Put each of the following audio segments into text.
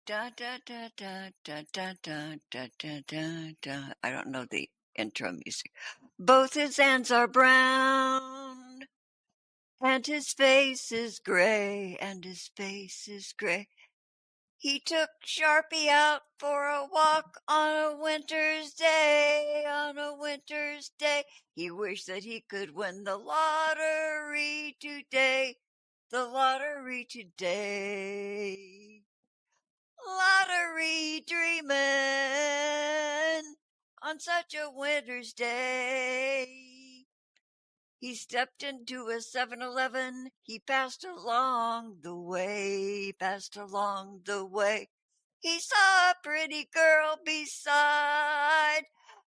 Da da da da da da da da da da da. I don't know the intro music. Both his hands are brown, and his face is gray, and his face is gray. He took Sharpie out for a walk on a winter's day, on a winter's day. He wished that he could win the lottery today, the lottery today. Lottery dreamin' on such a winter's day. He stepped into a 7-Eleven. He passed along the way, passed along the way. He saw a pretty girl beside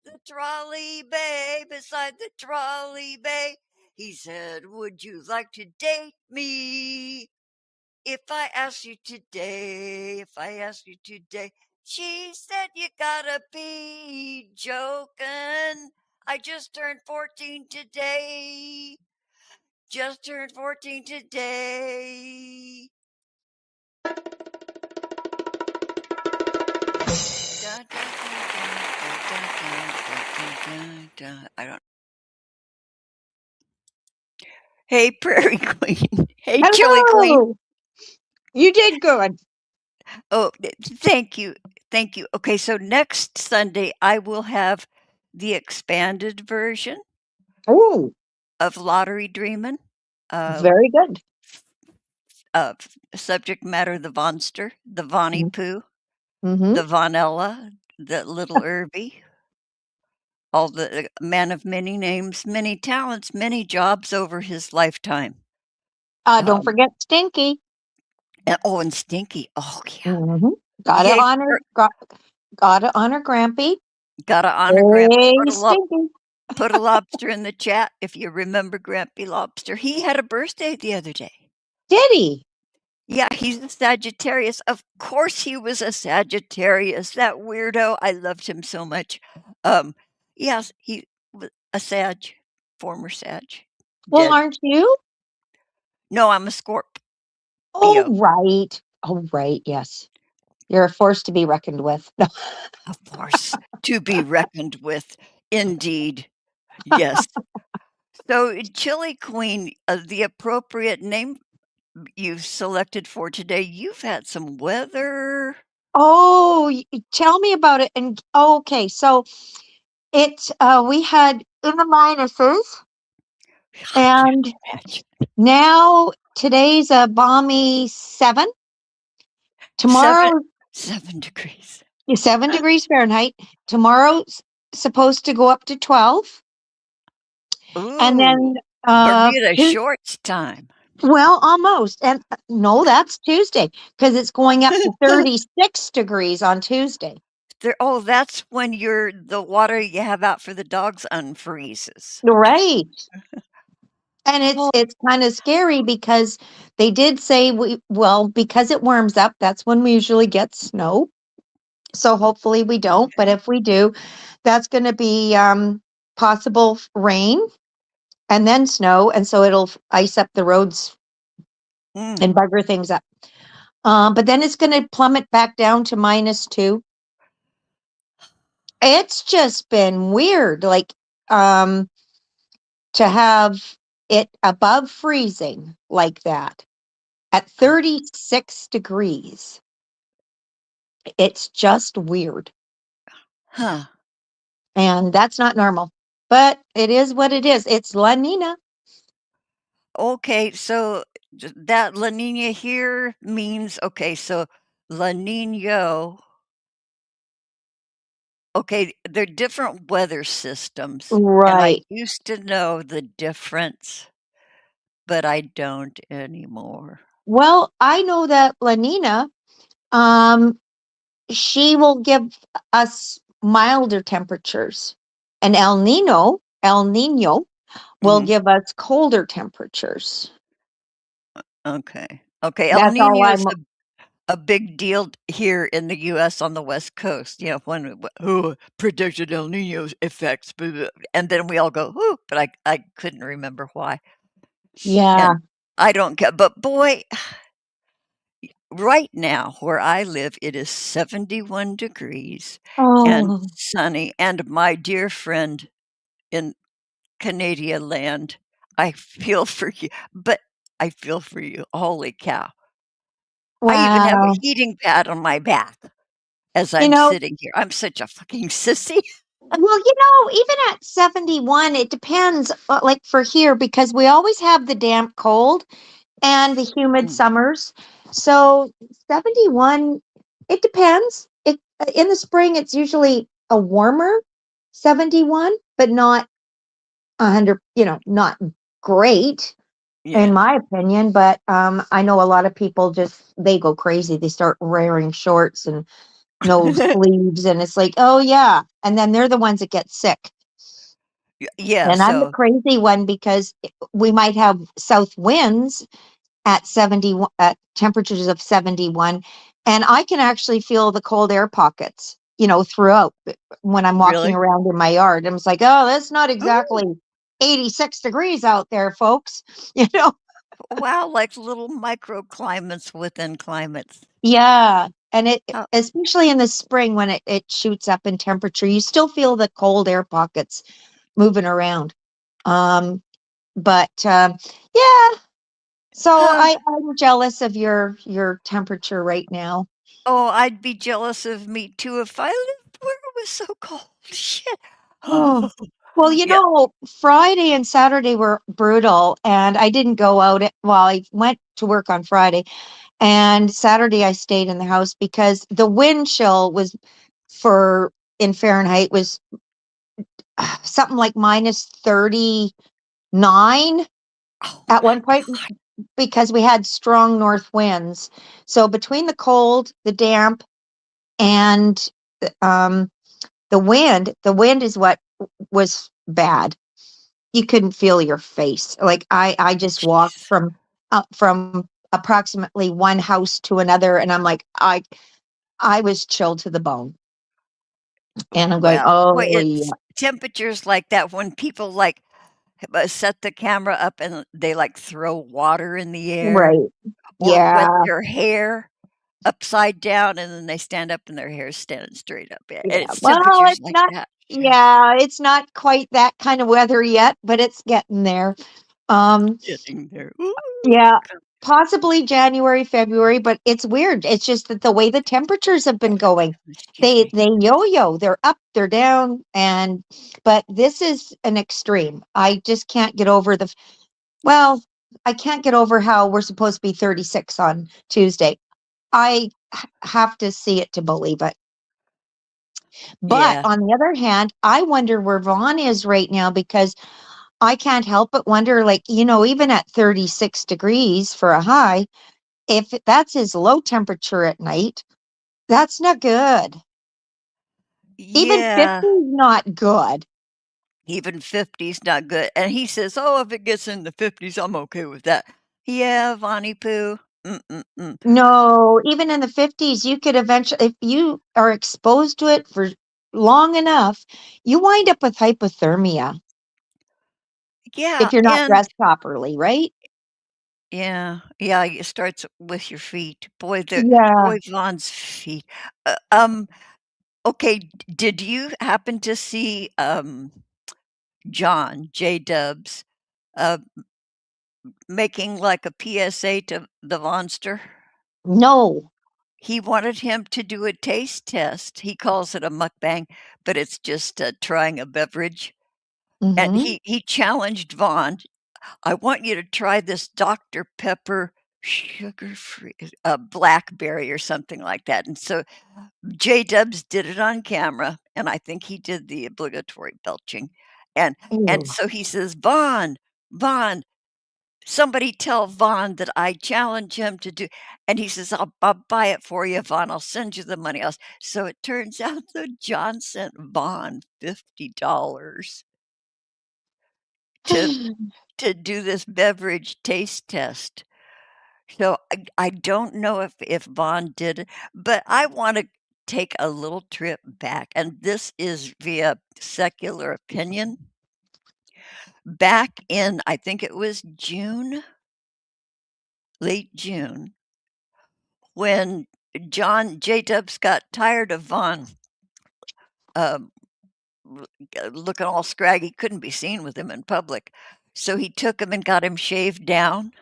the trolley bay, beside the trolley bay. He said, "Would you like to date me? If I ask you today, if I ask you today." She said, "You gotta be joking. I just turned 14 today. Just turned 14 today." Da, da, da. I don't. Hey, Prairie Queen. Hey, Chili Queen. Hello. You did good. Oh, thank you. Thank you. Okay, so next Sunday I will have the expanded version Oh, of Lottery Dreamin'. very good. Subject matter, the Vonster, the Vonnie Pooh, Mm-hmm. the Vonella, the little Irvie, all the man of many names, many talents, many jobs over his lifetime. Don't forget Stinky. And Stinky. Oh, yeah. Mm-hmm. Gotta Yay. honor Grampy. Gotta honor Grampy. Hey, Stinky. Put a lobster in the chat if you remember Grampy Lobster. He had a birthday the other day. Did he? Yeah, he's a Sagittarius. Of course he was a Sagittarius. That weirdo. I loved him so much. Yes, he was a Sag, former Sag. Well, Dead. aren't you? No, I'm a Scorp. Oh, Theo. right. Oh, right. Yes. You're a force to be reckoned with. No. Of course. To be reckoned with. Indeed. Yes. So, Chili Queen, the appropriate name you've selected for today, you've had some weather. Oh, tell me about it. And okay, so we had in the minuses, I can't and imagine. now today's a balmy 7. Seven, Tomorrow 7 degrees. 7 degrees Fahrenheit. Tomorrow's supposed to go up to 12. And then Ooh, Bermuda Tues shorts time. well, almost. And no, that's Tuesday because it's going up to 36 degrees on Tuesday. Oh, that's when the water you have out for the dogs unfreezes. Right. And Oh, it's kind of scary because they did say because it warms up, that's when we usually get snow. So hopefully we don't, but if we do, that's going to be possible rain and then snow, and so it'll ice up the roads and bugger things up. But then it's going to plummet back down to -2. It's just been weird, like to have it above freezing like that at 36 degrees. It's just weird, huh. and that's not normal. But it is what it is. It's La Nina. Okay, so that La Nina here means, okay, so La Nino, okay, they're different weather systems. And I Right. used to know the difference, but I don't anymore. Well, I know that La Nina, um, she will give us milder temperatures, and El Nino will Mhm. give us colder temperatures. Okay. Okay, El That's all Nino is I'm. a big deal here in the US on the West Coast, you know, when "Who predicted El Nino's effects," blah, blah," and then we all go, "Ooh," but I couldn't remember why, Yeah. and I don't get but boy, right now, where I live, it is 71 degrees and Oh, sunny, and my dear friend in Canada land, I feel for you, but I feel for you. Holy cow. I even have a wow. heating pad on my back as You I'm know, sitting here. I'm such a fucking sissy. well, even at 71, it depends, like for here, because we always have the damp cold and the humid Mm, summers. So 71, it depends. In the spring, it's usually a warmer 71, but not 100, not great in yeah. my opinion. But I know a lot of people they go crazy. They start wearing shorts and no sleeves, and it's like, oh yeah, and then they're the ones that get sick. Yeah, And I'm the so crazy one because we might have south winds at 71, at temperatures of 71, and I can actually feel the cold air pockets, throughout when I'm walking really? around in my yard. And it's like, oh, that's not Ooh, exactly 86 degrees out there, folks. you know wow, like little microclimates within climates. yeah, and How especially in the spring when it shoots up in temperature, you still feel the cold air pockets moving around. um but yeah, so huh. I'm jealous of your temperature right now. Oh, I'd be jealous of me too if I lived where it was so cold. Shit. Oh, well, Yeah. Friday and Saturday were brutal, and I didn't go out. Well, I went to work on Friday, and Saturday I stayed in the house because the wind chill was for in Fahrenheit was something like minus 39 Oh at my one point because we had strong north winds. So between the cold, the damp, and um, the wind is what was bad. You couldn't feel your face. Like I just walked jeez. from approximately one house to another, and I'm like, I was chilled to the bone, and I'm going, Well, boy, oh it's yeah, temperatures like that when people, like, set the camera up and they, like, throw water in the air right, or wet yeah, their hair upside down, and then they stand up and their hair's standing straight up. Yeah, yeah. it's Well, temperatures it's like not. that. Yeah, Yeah, it's not quite that kind of weather yet, but it's getting there. Um, getting there. Ooh, Yeah, possibly January, February, but it's weird. It's just that the way the temperatures have been going, excuse they me. they yo-yo. They're up, they're down, and but this is an extreme. I just can't get over well, I can't get over how we're supposed to be 36 on Tuesday. Have to see it to believe it. But Yeah. on the other hand, I wonder where Vaughn is right now because I can't help but wonder, like, even at 36 degrees for a high, if that's his low temperature at night, that's not good. Even 50 Yeah. is not good. Even 50's not good, and he says, "Oh, if it gets in the 50's, I'm okay with that." Yeah, Vonnie Pooh. Mm-mm-mm. No, even in the 50s, you could eventually, if you are exposed to it for long enough, you wind up with hypothermia Yeah, if you're not and dressed properly, right? yeah, it starts with your feet. Yeah. Boy, Vaughn's feet. Okay, did you happen to see, John J. Dubs, uh, making like a PSA to the Vonster? No. He wanted him to do a taste test. He calls it a mukbang, but it's just, trying a beverage, and Hmm. he challenged Vaughn, "I want you to try this Dr. Pepper sugar-free, blackberry," or something like that, and so J Dubs did it on camera, and I think he did the obligatory belching, and Ew. so he says, Vaughn, somebody tell Vaughn that I challenge him to do," and he says, I'll buy it for you, Vaughn, I'll send you the money." Else so it turns out that John sent Vaughn $50 to do this beverage taste test. So I don't know if Vaughn did it, but I wanna take a little trip back, and this is via secular opinion. Back in, I think it was June, late June, when John J. Dubs got tired of Vaughn um, looking all scraggy, couldn't be seen with him in public. So he took him and got him shaved down.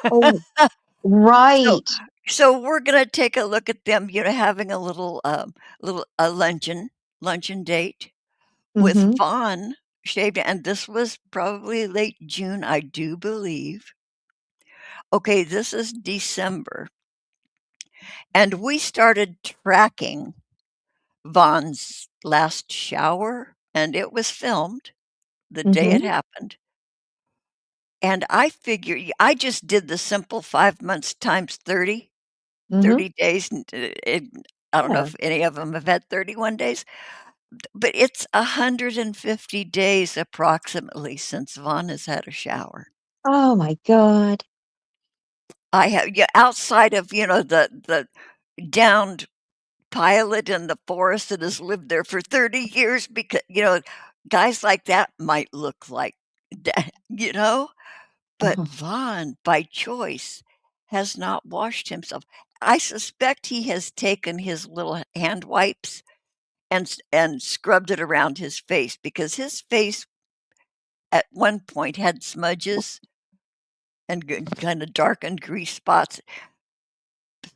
Oh, So, right. so we're gonna take a look at them, having a little a luncheon date with Mhm. Vaughn shaved, and this was probably late June, I do believe. Okay, this is December, and we started tracking Vaughn's last shower, and it was filmed the day it Mhm. happened. And I just did the simple 5 months times 30, Mhm. 30 days, and, I don't know Sure. if any of them have had 31 days, but it's 150 days approximately since Vaughn has had a shower. Oh my god. I have, yeah, outside of, the downed pilot in the forest that has lived there for 30 years because, guys like that might look like that, but Uh-huh. Vaughn, by choice, has not washed himself. I suspect he has taken his little hand wipes and scrubbed it around his face because his face at one point had smudges and kind of darkened grease spots.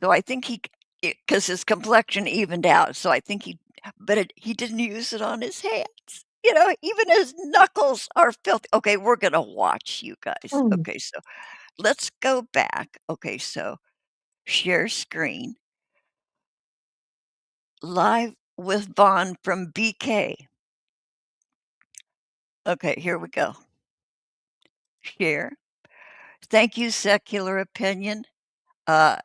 So I think because his complexion evened out, so I think he didn't use it on his hands. Even his knuckles are filthy. Okay, we're gonna watch you guys. Mm. Okay, so let's go back. Okay, so share screen. Live with Vaughn from BK. Okay, here we go. Share. Thank you, Secular Opinion. Uh,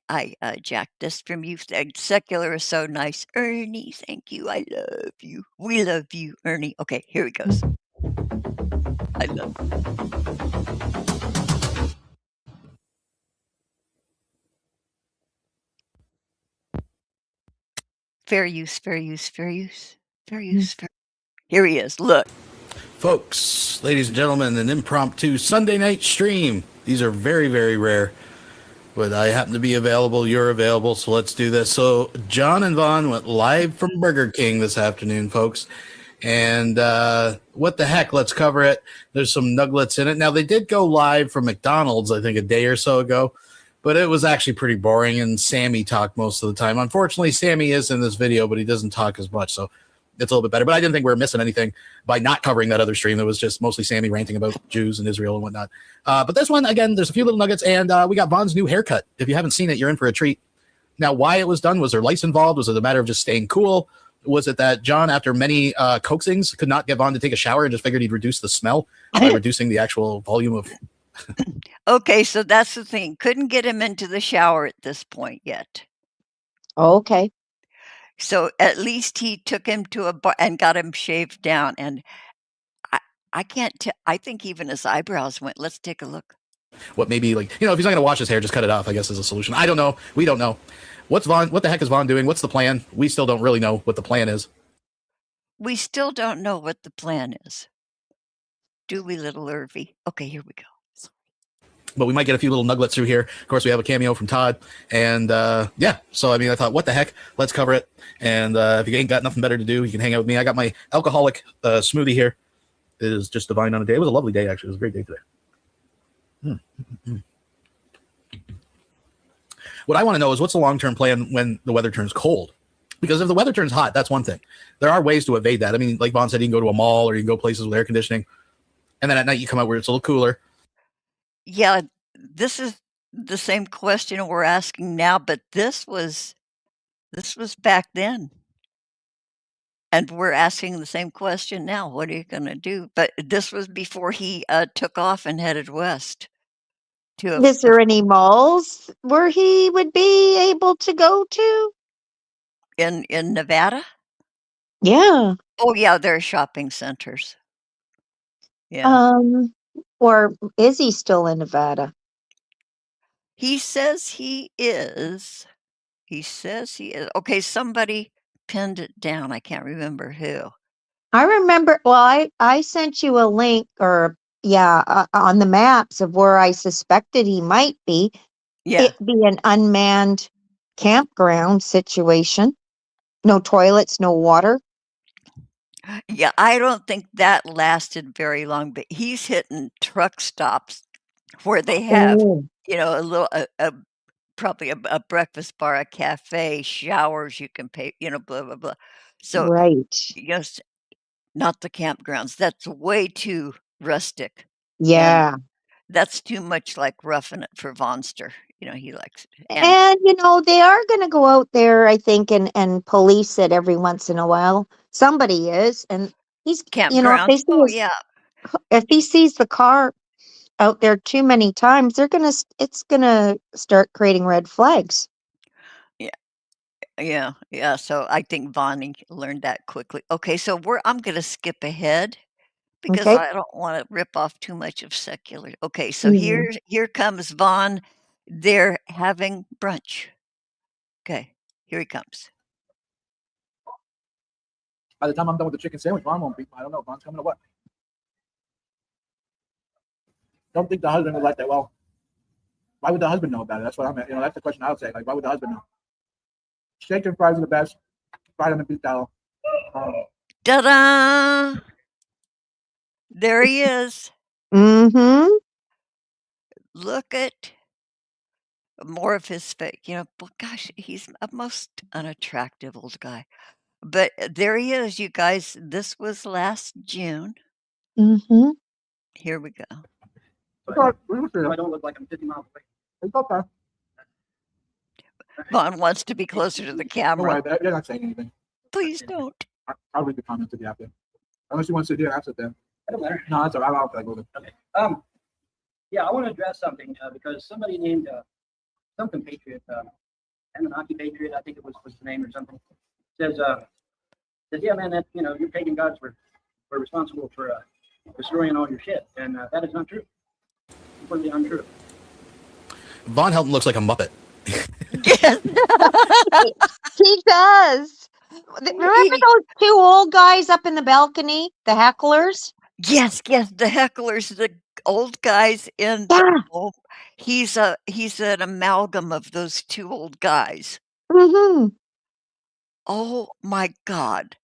I jacked this from you. Secular is so nice. Ernie, thank you. I love you. We love you, Ernie. Okay, here he goes. I love fair use, fair use, fair use, fair Mm. use. Here he is. Look. Folks, ladies and gentlemen, an impromptu Sunday night stream. These are very, very rare, but I happen to be available. You're available, so let's do this. So, John and Vaughn went live from Burger King this afternoon, folks. And what the heck? Let's cover it. There's some nuggets in it. Now, they did go live from McDonald's, I think, a day or so ago, but it was actually pretty boring, and Sammy talked most of the time. Unfortunately, Sammy is in this video, but he doesn't talk as much, so it's a little bit better. But I didn't think we were missing anything by not covering that other stream. That was just mostly Sammy ranting about Jews and Israel and whatnot. But this one, again, there's a few little nuggets, and we got Vaughn's new haircut. If you haven't seen it, you're in for a treat. Now, why it was done? Was there lice involved? Was it a matter of just staying cool? Was it that John, after many coaxings, could not get Vaughn to take a shower and just figured he'd reduce the smell by reducing the actual volume of... Okay, so that's the thing. Couldn't get him into the shower at this point yet. Okay. So at least he took him to a bar and got him shaved down. And I, I can't tell. I think even his eyebrows went. Let's take a look. What maybe, like, if he's not going to wash his hair, just cut it off, I guess, is a solution. I don't know. We don't know. What's Vaughn? What the heck is Vaughn doing? What's the plan? We still don't really know what the plan is. We still don't know what the plan is. Do we, little Irvie? Okay, here we go. But we might get a few little nuggets through here. Of course, we have a cameo from Todd. And yeah, so I mean, I thought, what the heck? Let's cover it. And if you ain't got nothing better to do, you can hang out with me. I got my alcoholic smoothie here. It is just divine on a day. It was a lovely day, actually. It was a great day today. What I want to know is, what's the long-term plan when the weather turns cold? Because if the weather turns hot, that's one thing. There are ways to evade that. I mean, like Vaughn said, you can go to a mall or you can go places with air conditioning. And then at night you come out where it's a little cooler. Yeah, this is the same question we're asking now, but this was back then. And we're asking the same question now. What are you going to do? But this was before he took off and headed west to Is there any malls where he would be able to go to? in Nevada. Yeah. Oh yeah, there are shopping centers. Yeah. Or is he still in Nevada? He says he is. He says he is. Okay, somebody pinned it down. I can't remember who. I remember, well, I sent you a link or, yeah, on the maps of where I suspected he might be. Yeah. it be an unmanned campground situation. No toilets, no water. Yeah, I don't think that lasted very long, but he's hitting truck stops where they have, Oh, a little probably a breakfast bar, a cafe, showers you can pay, blah, blah, blah. So, right. yes, not the campgrounds. That's way too rustic, and Yeah. that's too much like Roughing It for Vonster. He likes it, and And they are going to go out there, I think, and police it every once in a while. Somebody is, and he's, if campgrounds. they see Oh, yeah. if he sees the car out there too many times, it's gonna start creating red flags. Yeah. Yeah, yeah, so I think Vonnie learned that quickly. Okay, so I'm gonna skip ahead because Okay. I don't wanna rip off too much of secular. Okay, so Mhm. here comes Vaughn. They're having brunch. Okay, here he comes. By the time I'm done with the chicken sandwich, Mom won't be. I don't know. Mom's coming to what? Don't think the husband would like that. Well, why would the husband know about it? That's what I'm. That's the question I would say. Like, why would the husband know? Steak and fries are the best. Fried them in beef tallow. Ta-da! There he is. Mhm. Look at more of his face. But gosh, he's a most unattractive old guy. But there he is, you guys. This was last June. Mhm. Here we go. So I don't look like I'm 50 miles away. It's okay. Vaughn wants to be closer to the Don't camera. worry, they're not saying anything. Please don't. I'll read the comments if you have to. Unless you want to sit here, I'll sit there. I don't matter. No, that's all right. I'll feel like moving. Okay. Yeah, I want to address something because somebody named some compatriot, Anunnaki Patriot, I think it was the name or something, says, yeah, man, that your pagan gods were responsible for destroying all your shit, and that is not true. Completely untrue. Von Helton looks like a Muppet. Yes. He does. Remember those two old guys up in the balcony, the hecklers? Yes, the hecklers, the old guys in Yeah. oh, he's an amalgam of those two old guys. Mhm. Oh my God.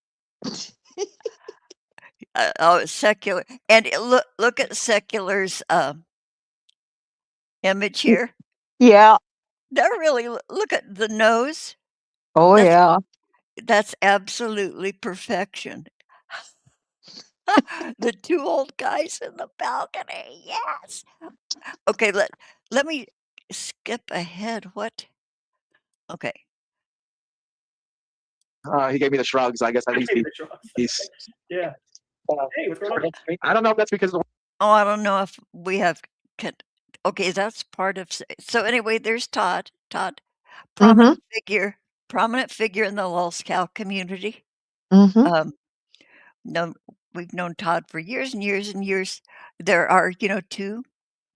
Secular. And look at Secular's image here. Yeah. They're really look at the nose. Oh That's yeah. that's absolutely perfection. The two old guys in the balcony. Yes. Okay, let me skip ahead. What? Okay. He gave me the shrugs. I guess at least he's. Yeah. Hey, what's going on? I don't know if that's because of the. Oh, I don't know if we have. Okay, that's part of. So anyway, there's Todd. Todd, Mhm. prominent figure in the Lost Cow community. Mhm. Um, no, we've known Todd for years and years and years. There are, two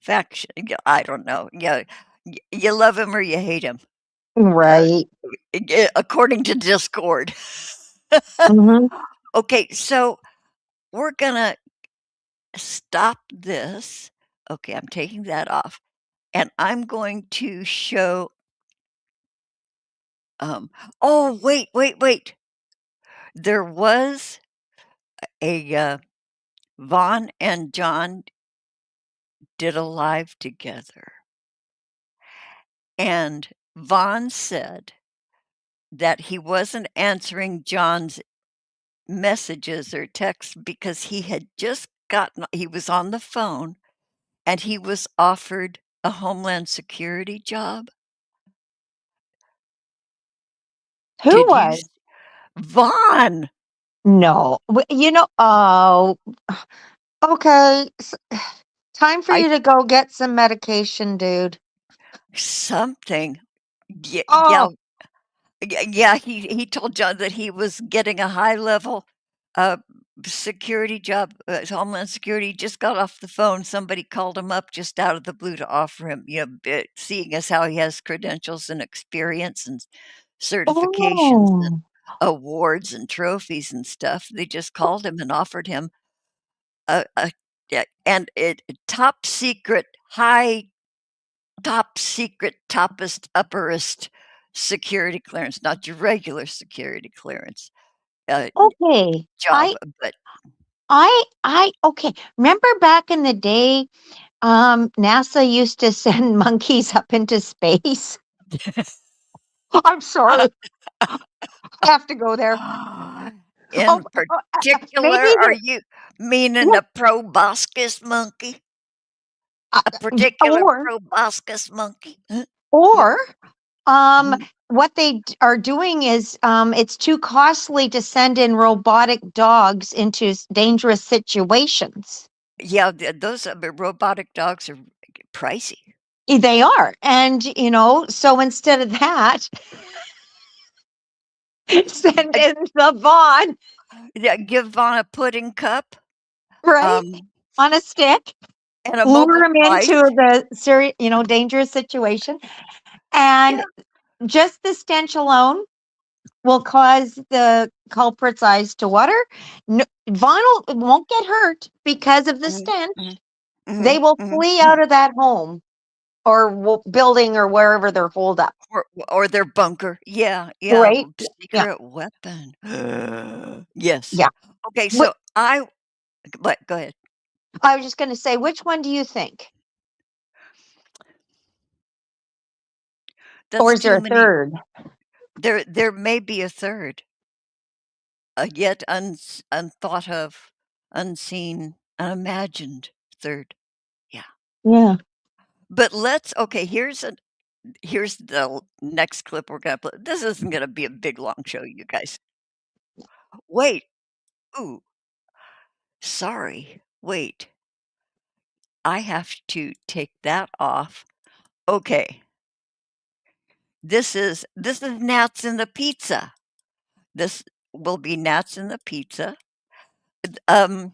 factions. I don't know. Yeah, you love him or you hate him, Right. according to Discord. Mhm. Okay, so we're gonna stop this. Okay, I'm taking that off, and I'm going to show. Oh, wait. There was a Vaughn and John did a live together. And Vaughn said that he wasn't answering John's messages or texts because he was on the phone and he was offered a Homeland Security job. Who Did you? was? Vaughn? No. Oh, okay. Time for I you to go get some medication, dude. something. Yeah, Oh, yeah, he told John that he was getting a high level uh security job, Homeland Security. He just got off the phone. Somebody called him up just out of the blue to offer him, seeing as how he has credentials and experience and certifications and oh. awards and trophies and stuff. They just called him and offered him a yeah, and it top secret high top secret, toppest, upperest security clearance, not your regular security clearance Okay. job. But Okay. Remember back in the day, NASA used to send monkeys up into space? I'm sorry. I have to go there. in Oh, maybe particular, are there, you meaning yeah, a proboscis monkey? uh, A particular or, proboscis monkey? Huh? What? or, um, Mhm. what they are doing is, it's too costly to send in robotic dogs into dangerous situations. Yeah, those robotic dogs are pricey. They are. And, so instead of that, send Uh, in the Vaughn, Yeah, give Vaughn a pudding cup, right? um, On a stick, and a lure mobile him into device. the dangerous situation. Yeah. And just the stench alone will cause the culprit's eyes to water. No, won't get hurt because of the Mhm, stench. mhm, mhm, They will mhm, flee mhm. out of that home or building or wherever they're holed up. Or their bunker. Yeah, yeah, Right? Yeah. secret weapon. Yes. Yeah. Okay, What so but go ahead. I was just going to say, which one do you think? Or That's is there too a many. third? There may be a third, a yet unthought of, unseen, unimagined third. Yeah. Yeah. But okay, here's the next clip we're gonna play. This isn't gonna be a big long show, you guys. Wait. Ooh, sorry. Wait. I have to take that off. Okay. This is gnats in the pizza. This will be gnats in the pizza. Um,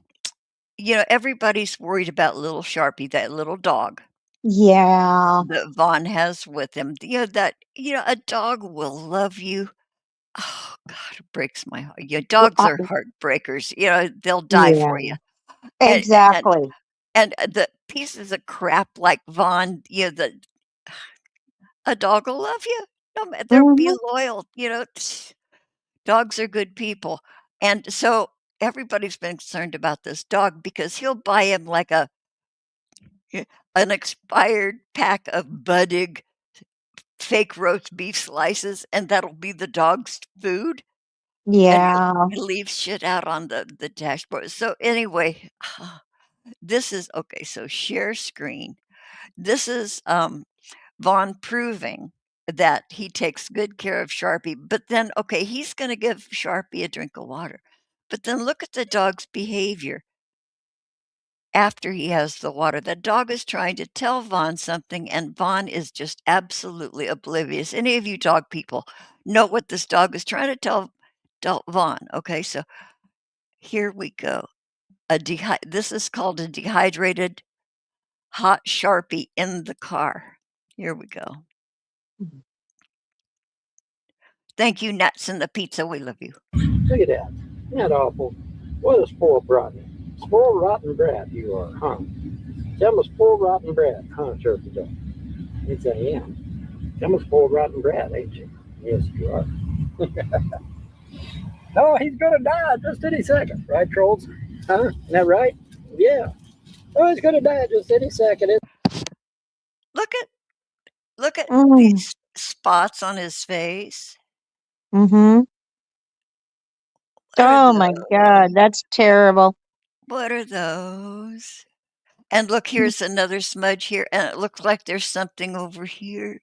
everybody's worried about little Sharpie, that little dog Yeah. that Vaughn has with him. A dog will love you. Oh God, it breaks my heart. Yeah, Yeah. dogs are heartbreakers. They'll die for Yeah. you. And and Exactly. and the pieces of crap like Vaughn, a dog will love you. No, they'll be Hmm. loyal. Dogs are good people. And so everybody's been concerned about this dog because he'll buy him like an expired pack of Buddig fake roast beef slices, and that'll be the dog's food. And Yeah. he'll leave shit out on the dashboard. So anyway, this is okay. So share screen. This is Vaughn proving that he takes good care of Sharpie, but then, okay, he's going to give Sharpie a drink of water. But then look at the dog's behavior after he has the water. The dog is trying to tell Vaughn something, and Vaughn is just absolutely oblivious. Any of you dog people know what this dog is trying to tell Vaughn. Okay, so here we go. This is called a dehydrated hot Sharpie in the car. Here we go. Thank you, Nuts and the Pizza. We love you. Look at that. Isn't that awful? What a spoiled rotten. Spoiled rotten brat you are, huh? I'm a spoiled rotten brat, huh, Turkey Dog? Yes, I am. I'm a spoiled rotten brat, ain't you? Yes, you are. Oh, he's gonna die just any second, right, trolls? Huh? Isn't that right? Yeah. Oh, he's gonna die just any second. Look at look at Mm. these spots on his face. Hmm. What are Oh my God, those? that's terrible. What are those? And look, here's another smudge here, and it looks like there's something over here.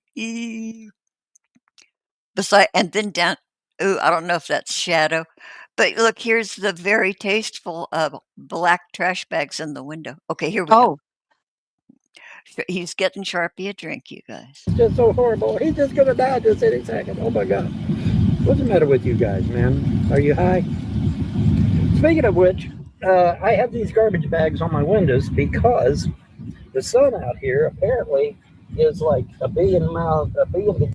And then down. Ooh, I don't know if that's shadow, but look, here's the very tasteful black trash bags in the window. Okay, here we go. Oh, He's getting Sharpie a drink, you guys. It's just so horrible. He's just gonna die just any second. Oh my God. What's the matter with you guys, man? Are you high? Speaking of which, I have these garbage bags on my windows because the sun out here apparently is like a billion.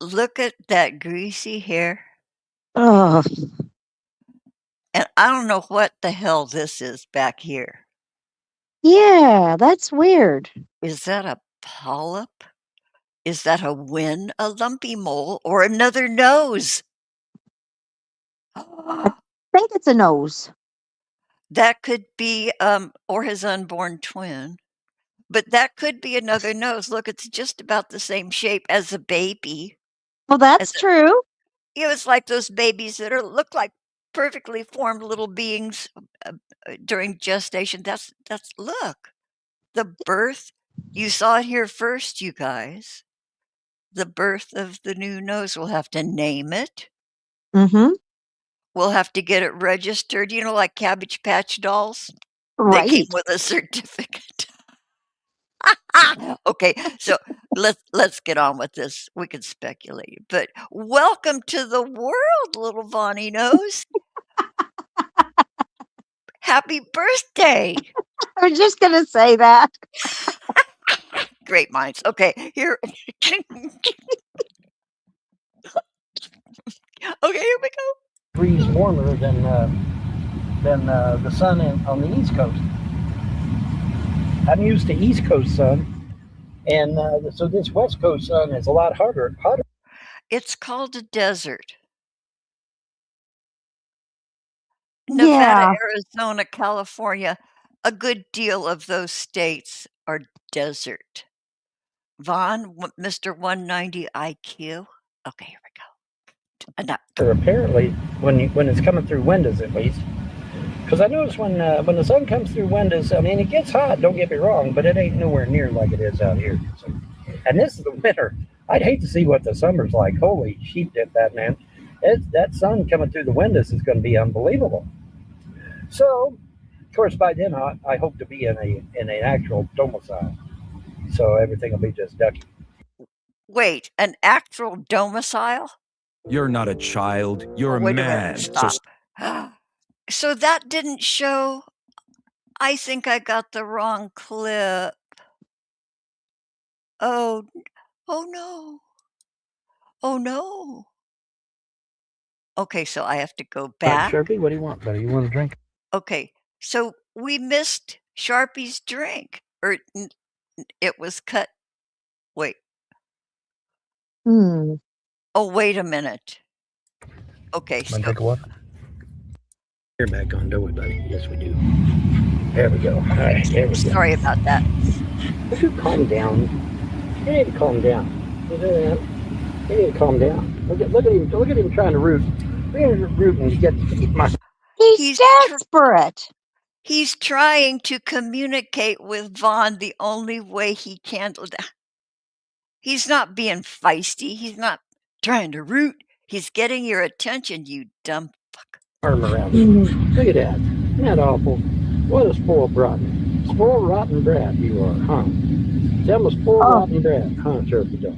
Look at that greasy hair. oh, And I don't know what the hell this is back here. yeah, that's weird. Is that a polyp? Is that a wen, a lumpy mole, or another nose? I think it's a nose. That could be, or his unborn twin. But that could be another nose. Look, it's just about the same shape as a baby. Well, that's true. It's like those babies that look like perfectly formed little beings during gestation. That's look, the birth. You saw it here first, you guys. The birth of the new nose. We'll have to name it. Mm-hmm. We'll have to get it registered. Like Cabbage Patch dolls. They came Right. with a certificate. Okay, so let's get on with this. We can speculate, but welcome to the world, little Vonnie Nose. Happy birthday. I was just going to say that. Great minds. Okay, here. Okay, here we go. Degrees warmer than the sun on the East Coast. I'm used to East Coast sun, and so this West Coast sun is a lot hotter. It's called a desert. Nevada, Yeah. Arizona, California, a good deal of those states are desert. Vaughn, Mr. 190 IQ. Okay, here we go. Apparently, when it's coming through windows, at least, because I notice when the sun comes through windows, I mean, it gets hot. Don't get me wrong, but it ain't nowhere near like it is out here. So, and this is the winter. I'd hate to see what the summer's like. Holy sheep dip that, man. That sun coming through the windows is going to be unbelievable. So, of course, by then I hope to be in an actual domicile. So everything will be just ducky. Wait, an actual domicile? You're not a child. You're a Wait a man. minute, stop. So that didn't show. I think I got the wrong clip. Oh no. Oh no. Okay, so I have to go back. Sharpie, what do you want, buddy? You want a drink? Okay, so we missed Sharpie's drink, or it was cut. Wait. Hmm. Oh, wait a minute. Okay, Want so to take a walk? You're back on, don't we, buddy? Yes, we do. There we go. All right, there we go. sorry about that. Would you calm down? You need to calm down. You need to calm down. Look at him trying to root. Look at him rooting to get my. He's desperate. He's trying to communicate with Vaughn the only way he can. He's not being feisty. He's not trying to root. He's getting your attention, you dumb fuck. Arm around him. Look at that. Isn't that awful? What a spoiled rotten. Spoiled rotten brat you are, huh? Tell him spoiled rotten brat, huh, Turkey Dog?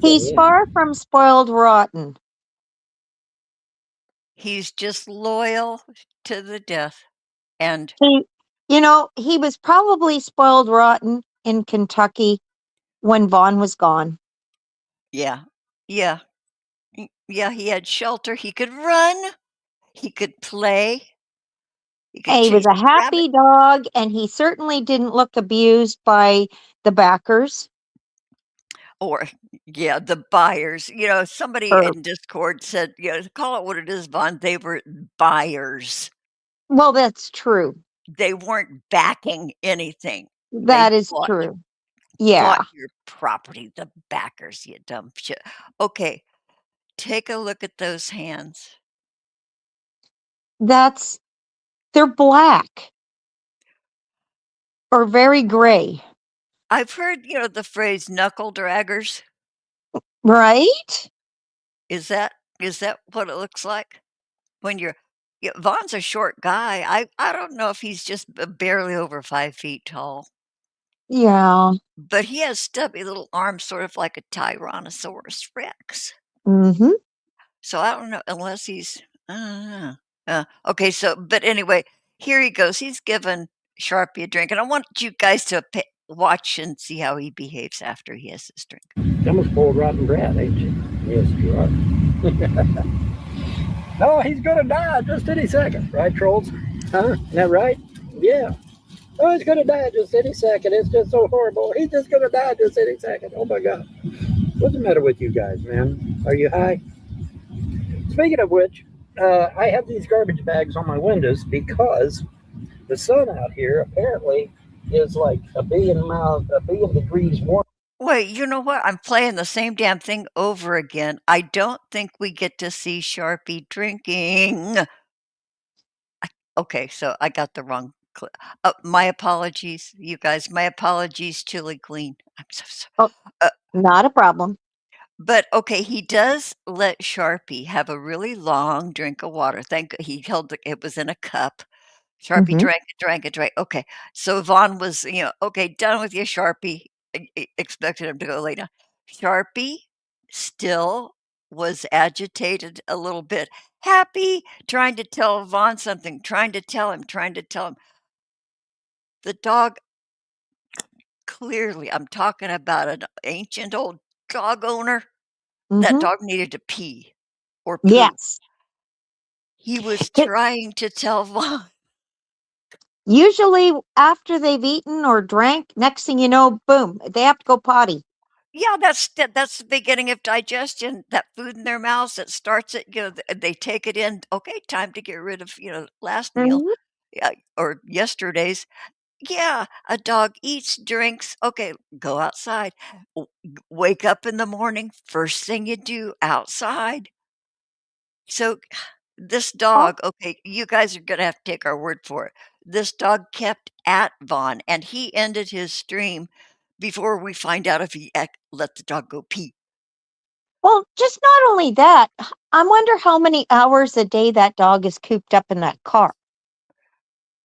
He's far from spoiled rotten. He's just loyal to the death. And he was probably spoiled rotten in Kentucky when Vaughn was gone. Yeah. Yeah, he had shelter. He could run. He could play. He was a happy dog, and he certainly didn't look abused by the backers. Or, yeah, the buyers. Somebody in Discord said, call it what it is, Vaughn. They were buyers. Well, that's true. They weren't backing anything. That is true. Yeah. Bought your property, the backers, you dumb shit. Okay, take a look at those hands. They're black or very gray. I've heard, the phrase knuckle draggers. Right? Is that what it looks like? When Vaughn's a short guy. I don't know if he's just barely over 5 feet tall. Yeah. But he has stubby little arms, sort of like a Tyrannosaurus Rex. Mm-hmm. So I don't know, unless he's, okay, but anyway, here he goes. He's given Sharpie a drink, and I want you guys to watch and see how he behaves after he has this drink. I'm a spoiled rotten brat, ain't you? Yes, you are. No, he's gonna die just any second, right, trolls? Huh? Isn't that right? Yeah. Oh, he's gonna die just any second. It's just so horrible. He's just gonna die just any second. Oh my God. What's the matter with you guys, man? Are you high? Speaking of which, I have these garbage bags on my windows because the sun out here apparently is like a billion degrees warm. Wait, you know what? I'm playing the same damn thing over again. I don't think we get to see Sharpie drinking. Okay, so I got the wrong my apologies, you guys. My apologies, Chili Queen. I'm so sorry. Oh, not a problem. But okay, he does let Sharpie have a really long drink of water. He held it was in a cup. Sharpie Hmm. drank it, drank. Okay, so Vaughn was, okay, done with you, Sharpie. Expected him to go lay down. Sharpie still was agitated a little bit, happy, trying to tell Vaughn something, trying to tell him, trying to tell him. The dog clearly, I'm talking about an ancient old dog owner. That Hmm. dog needed to pee or poo. Yes. He was It- trying to tell Vaughn. Usually, after they've eaten or drank, next thing you know, boom, they have to go potty. Yeah, that's the beginning of digestion, that food in their mouths that starts it, they take it in, "Okay, time to get rid of, last meal." Hmm. Yeah, or yesterday's. Yeah, a dog eats, drinks, okay, go outside. Wake up in the morning, first thing you do, outside. So, this Oh, dog, okay, you guys are gonna have to take our word for it. This dog kept at Vaughn, and he ended his stream before we find out if he let the dog go pee. well, just not only that, I wonder how many hours a day that dog is cooped up in that car.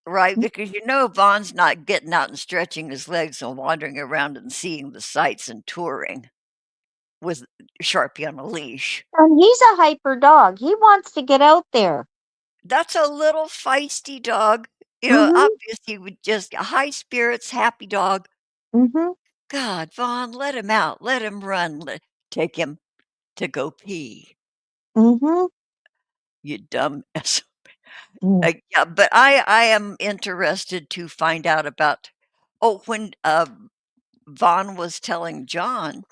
Right, because Vaughn's not getting out and stretching his legs and wandering around and seeing the sights and touring with Sharpie on a leash. And he's a hyper dog. He wants to get out there. That's a little feisty dog. Hmm. Obviously with just high spirits, happy dog. Hmm. God, Vaughn, let him out. Let him run. Take him to go pee. Hmm. You dumb S. Mm. Yeah, but I am interested to find out about. Oh, when Vaughn was telling John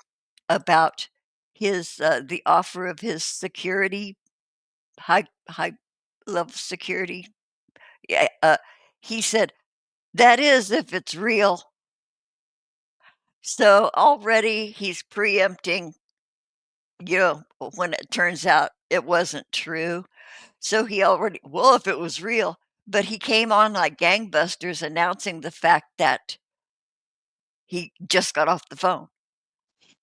about the offer of his security, high level security. Yeah, he said, "That is if it's real." So already he's preempting, when it turns out it wasn't true. So he already, well, if it was real, but he came on like gangbusters announcing the fact that he just got off the phone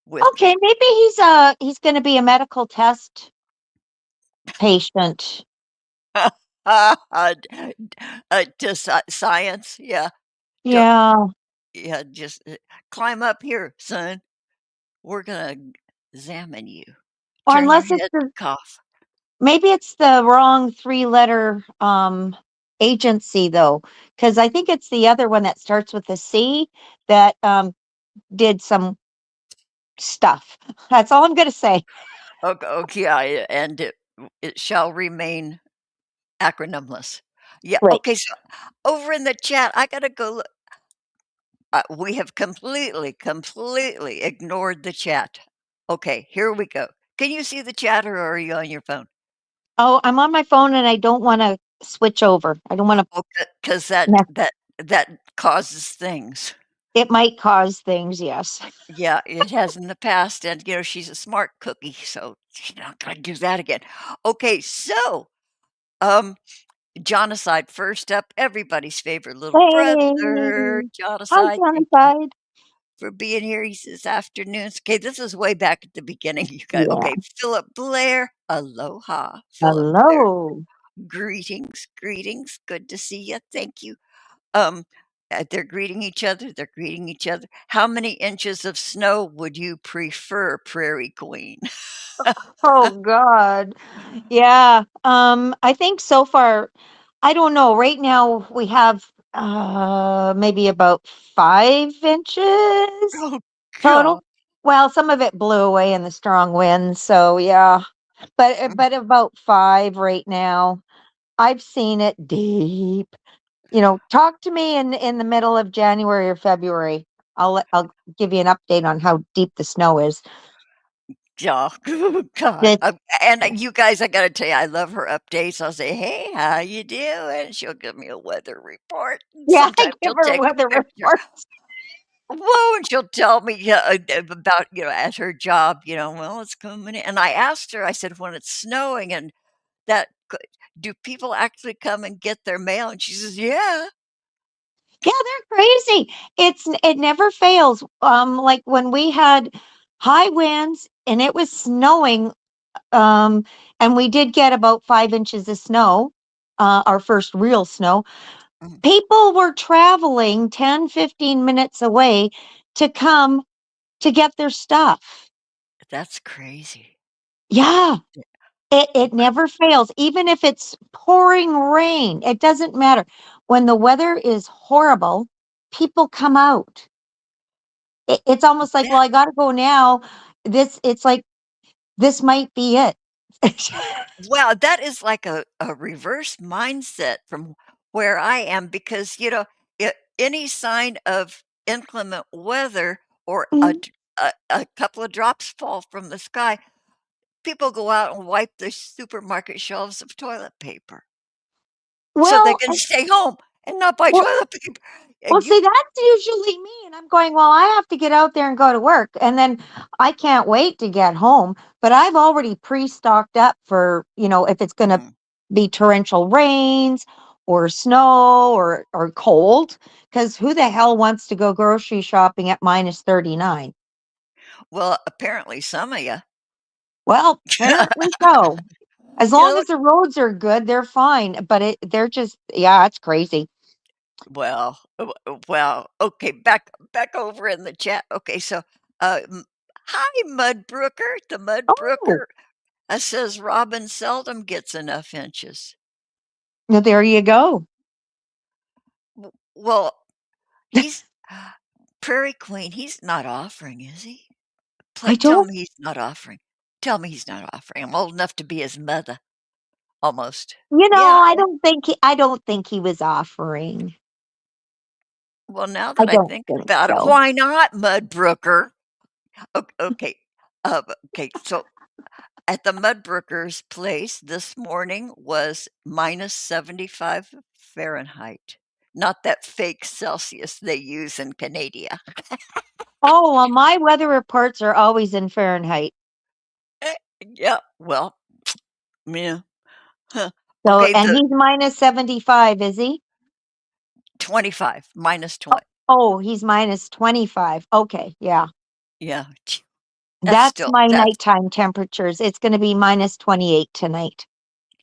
with Okay, maybe he's going to be a medical test patient. to science. Yeah. Don't, Yeah, yeah. Just climb up here, son. We're going to examine you. or Turn your unless it's head, cough. maybe it's the wrong three-letter agency though, because I think it's the other one that starts with a C that did some stuff. That's all I'm going to say. Okay, okay, yeah, and it shall remain acronymless. Yeah, Right. okay, so over in the chat, I gotta go look. We have completely ignored the chat. Okay, here we go. Can you see the chat or are you on your phone? Oh, I'm on my phone and I don't want to switch over. I don't want to Okay, because mess. that causes things. It might cause things, yes. Yeah, it has in the past, and she's a smart cookie, so she's not gonna do that again. Okay, so um Jonocide first up, everybody's favorite little brother, Hey, hi, Jonocide. Thank you Genocide. for being here. He says afternoons. Okay, this is way back at the beginning, you guys. Yeah. Okay, Philip Blair. Aloha, Philip Blair. Hello. Greetings, greetings. Good to see you. Thank you. Um, they're greeting each other. They're greeting each other. How many inches of snow would you prefer, Prairie Queen? Oh God. Yeah. I think so far, I don't know. Right now we have maybe about 5 inches Oh total. God. Well, some of it blew away in the strong wind, so yeah. But about 5 right now. I've seen it deep. talk to me in the middle of January or February. I'll give you an update on how deep the snow is. Yeah. God. It's And you guys, I gotta tell you, I love her updates. I'll say, "Hey, how you doing?" She'll give me a weather report, and yeah, I sometimes give she'll her take weather a picture. reports. Whoa, and she'll tell me, yeah, about, at her job, "Well, it's coming in." And I asked her, I said, "When it's snowing and that c do people actually come and get their mail?" And she says, "Yeah." Yeah, they're crazy. It never fails. Like when we had high winds and it was snowing, um, and we did get about 5 inches of snow, our first real snow. Mm, People were traveling 10, 15 minutes away to come to get their stuff. that's crazy. Yeah, Yeah, it okay. never fails. Even if it's pouring rain, it doesn't matter. When the weather is horrible, people come out. It's almost like, well, That I got to go now. It's like this might be it. Wow, that is like a reverse mindset from where I am because, any sign of inclement weather or Mm. a couple of drops fall from the sky, people go out and wipe the supermarket shelves of toilet paper so they Well, can stay home and not buy well, toilet paper. Well, And see, that's usually me. And I'm going, well, I have to get out there and go to work. And then I can't wait to get home. But I've already pre stocked up for, if it's going to Mm, be torrential rains or snow or cold. Because who the hell wants to go grocery shopping at minus 39? well, apparently some of you. Well, apparently so. As You long know as the roads are good, they're fine. But they're just, yeah, it's crazy. Well, okay, back over in the chat. Okay, so, hi, Mudbrooker. The Oh, Mudbrooker, says Robin seldom gets enough inches. well, there you go. Well, he's Prairie Queen, he's not offering, is he? I Tell don't me he's not offering. Tell me he's not offering. I'm old enough to be his mother, almost. Yeah, I don't think he was offering. well, now I that I don't think think about it, so. why not, Mudbrooker? Okay, okay, so at the Mudbrooker's place this morning was -75 Fahrenheit, not that fake Celsius they use in Canada. Oh, well, my weather reports are always in Fahrenheit. Eh, yeah, well, yeah, huh. So, Okay, and the he's minus 75, is he? 25, minus Oh, 20. oh, he's minus 25. Okay, yeah. Yeah, that's That's still my that's nighttime temperatures. It's going to be minus 28 tonight.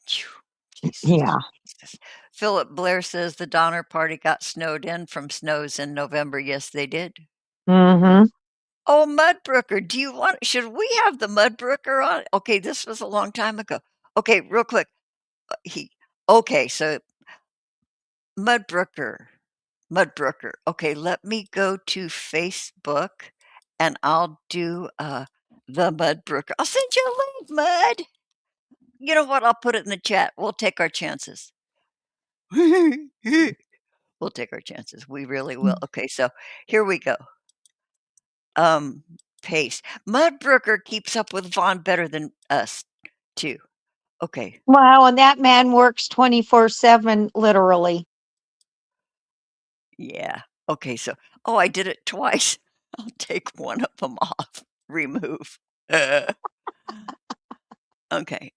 phew, Jesus, Yeah. Jesus. Philip Blair says the Donner Party got snowed in from snows in November. Yes, they did. Mm-hmm. Oh, Mudbrooker, should we have the Mudbrooker on? Okay, this was a long time ago. Okay, real quick. He Okay, so Mudbrooker, Mudbrooker. Okay, let me go to Facebook and I'll do the Mudbrooker. I'll send you a link, Mud. You know what? I'll put it in the chat. We'll take our chances. We'll take our chances. We really will. Okay, so here we go. Um, Paste. Mudbrooker keeps up with Vaughn better than us too. Okay. Wow, and that man works 24/7, literally. Yeah. Okay, so I did it twice. I'll take one of them off. Remove. Uh, okay.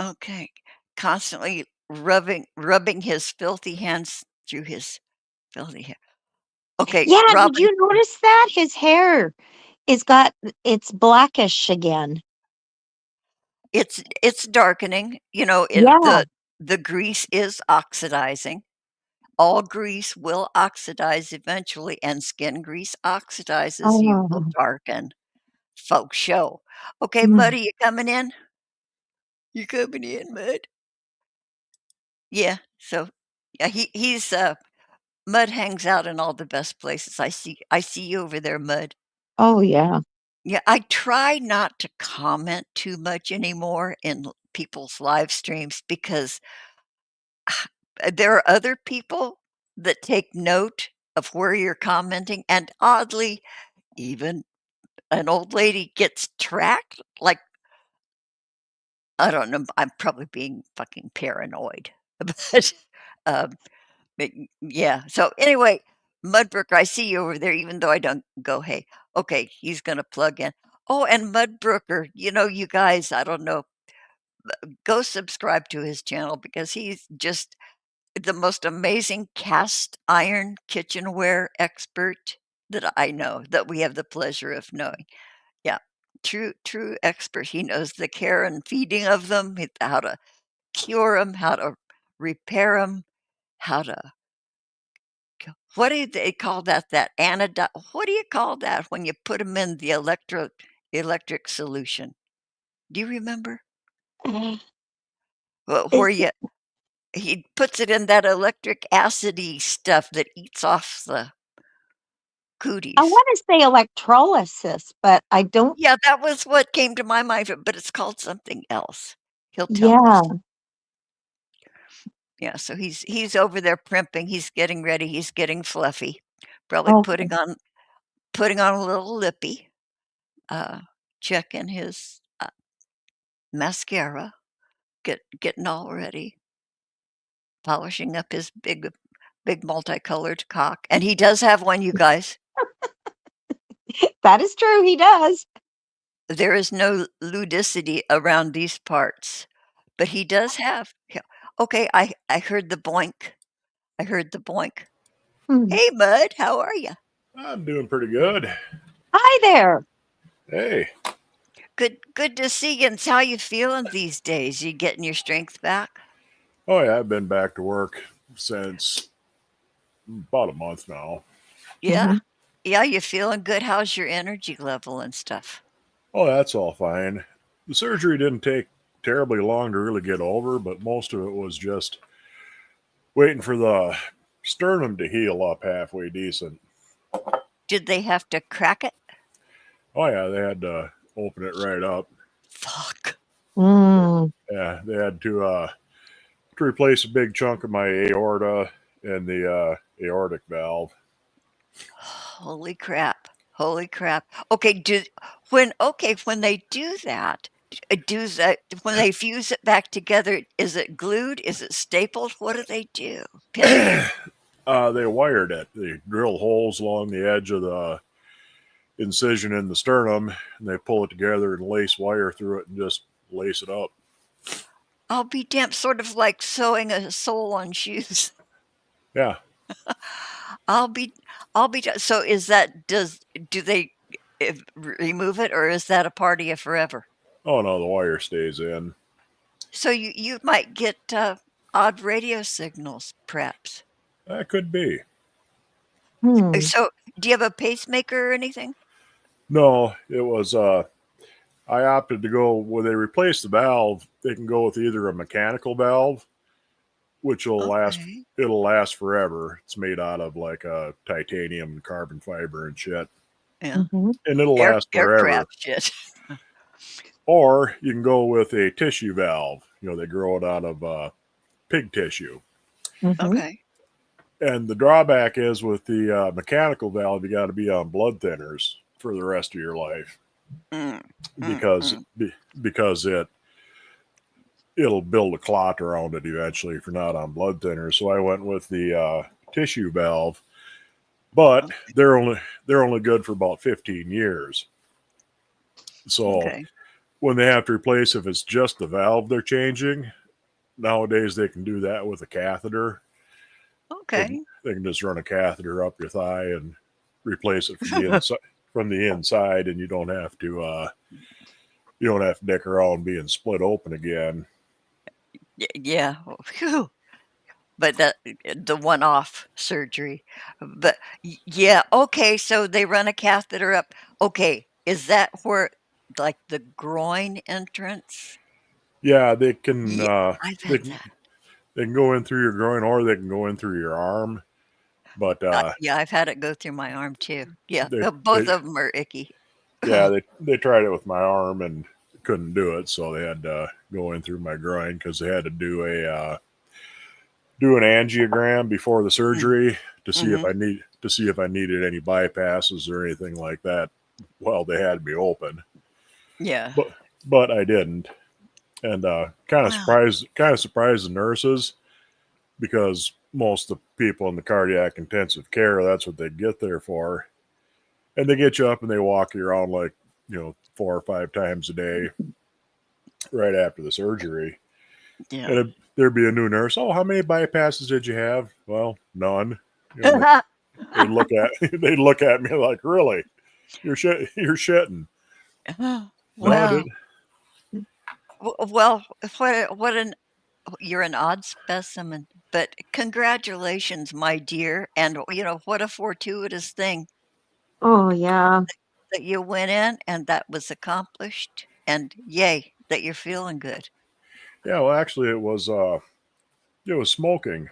Okay. Constantly rubbing his filthy hands through his filthy hair. Okay, Yeah, did Robin, you notice that? His hair it's blackish again. it's darkening. Yeah. The grease is oxidizing. All grease will oxidize eventually, and skin grease oxidizes. You will Oh. darken. Folk show. Okay, Mm. Muddy, you coming in? You coming in, Mud? Yeah. So, yeah, Mud hangs out in all the best places. I see you over there, Mud. Oh, yeah. Yeah, I try not to comment too much anymore in people's live streams because there are other people that take note of where you're commenting, and oddly, even an old lady gets tracked. Like, I don't know, I'm probably being fucking paranoid, but, um, but yeah. So anyway, Mudbrook, I see you over there, even though I don't go, hey, okay, he's gonna plug in. Oh, and Mudbrooker, you guys, I don't know, go subscribe to his channel because he's just the most amazing cast iron kitchenware expert that I know, that we have the pleasure of knowing. Yeah, true expert. He knows the care and feeding of them, how to cure them, how to repair them, how to what do they call that? That anodine? What do you call that when you put them in the electric solution? Do you remember? Uh, Well, where Is he puts it in that electric acidy stuff that eats off the I cooties. want to say electrolysis, but I don't. Yeah, that was what came to my mind, but it's called something else. He'll tell us. Yeah. Yeah, so he's over there primping. He's getting ready. He's getting fluffy. Probably Okay. putting on a little lippy. Uh, checking his mascara. Getting all ready. Polishing up his big multicolored cock, and he does have one, you guys. That is true. He does. There is no ludicity around these parts, but he does have. Yeah. Okay, I heard the boink. I heard the boink. Hmm. Hey, Mud, how are you? I'm doing pretty good. Hi there. Hey, Good to see you. And how you feeling these days? You getting your strength back? oh yeah, I've been back to work since about a month now. Yeah. Mhm. Yeah, you feeling good? How's your energy level and stuff? Oh, that's all fine. The surgery didn't take terribly long to really get over, but most of it was just waiting for the sternum to heal up halfway decent. Did they have to crack it? Oh yeah, they had to open it right up. Fuck. Mm. Yeah, they had to replace a big chunk of my aorta and the aortic valve. Holy crap. Holy crap. Okay, when they do that, when they fuse it back together, is it glued? Is it stapled? What do they do? Pin it? They wired it. They drill holes along the edge of the incision in the sternum, and they pull it together and lace wire through it and just lace it up. I'll be damned, sort of like sewing a sole on shoes. Yeah. I'll be so do they remove it, or is that a part of you forever? Oh no, the wire stays in. So you might get odd radio signals, perhaps. That could be. Hmm. So do you have a pacemaker or anything? No, it was. I opted to go when they replace the valve. They can go with either a mechanical valve, which will last. Okay. It'll last forever. It's made out of like a titanium and carbon fiber and shit, Yeah. Mhm. and it'll last forever. Aircraft shit. Or you can go with a tissue valve. You know, they grow it out of pig tissue. Mhm. Okay. And the drawback is with the mechanical valve, you got to be on blood thinners for the rest of your life Mm, because mm. because it'll build a clot around it eventually if you're not on blood thinners. So I went with the tissue valve, but Okay. they're only good for about 15 years. So Okay. when they have to replace, if it's just the valve they're changing, nowadays they can do that with a catheter. Okay. They can just run a catheter up your thigh and replace it from the inside. From the inside, and you don't have to dick around being split open again. Yeah. Phew. But the one-off surgery. But yeah. Okay. So they run a catheter up. Okay. Is that where, like, the groin entrance? Yeah, they can Yeah, I've they had can that. they can go in through your groin or they can go in through your arm. But Yeah, I've had it go through my arm too. Yeah, they, both they of them are icky. yeah they tried it with my arm and couldn't do it, so they had to go in through my groin because they had to do a do an angiogram before the surgery to see if Mm-hmm. I needed any bypasses or anything like that. Well, they had me open, Yeah. but I didn't, and Wow. kind of surprised the nurses because most of the people in the cardiac intensive care, that's what they get there for, and they get you up and they walk you around like 4 or 5 times a day right after the surgery. Yeah. And there'd be a new nurse. Oh, how many bypasses did you have? Well, none. They'd look at they'd look at me like, really? You're shitting. No, I Well, didn't. well, what an you're an odd specimen, but congratulations, my dear, and what a fortuitous thing Oh, yeah. that you went in and that was accomplished, and yay that you're feeling good. Yeah, well, actually, it was smoking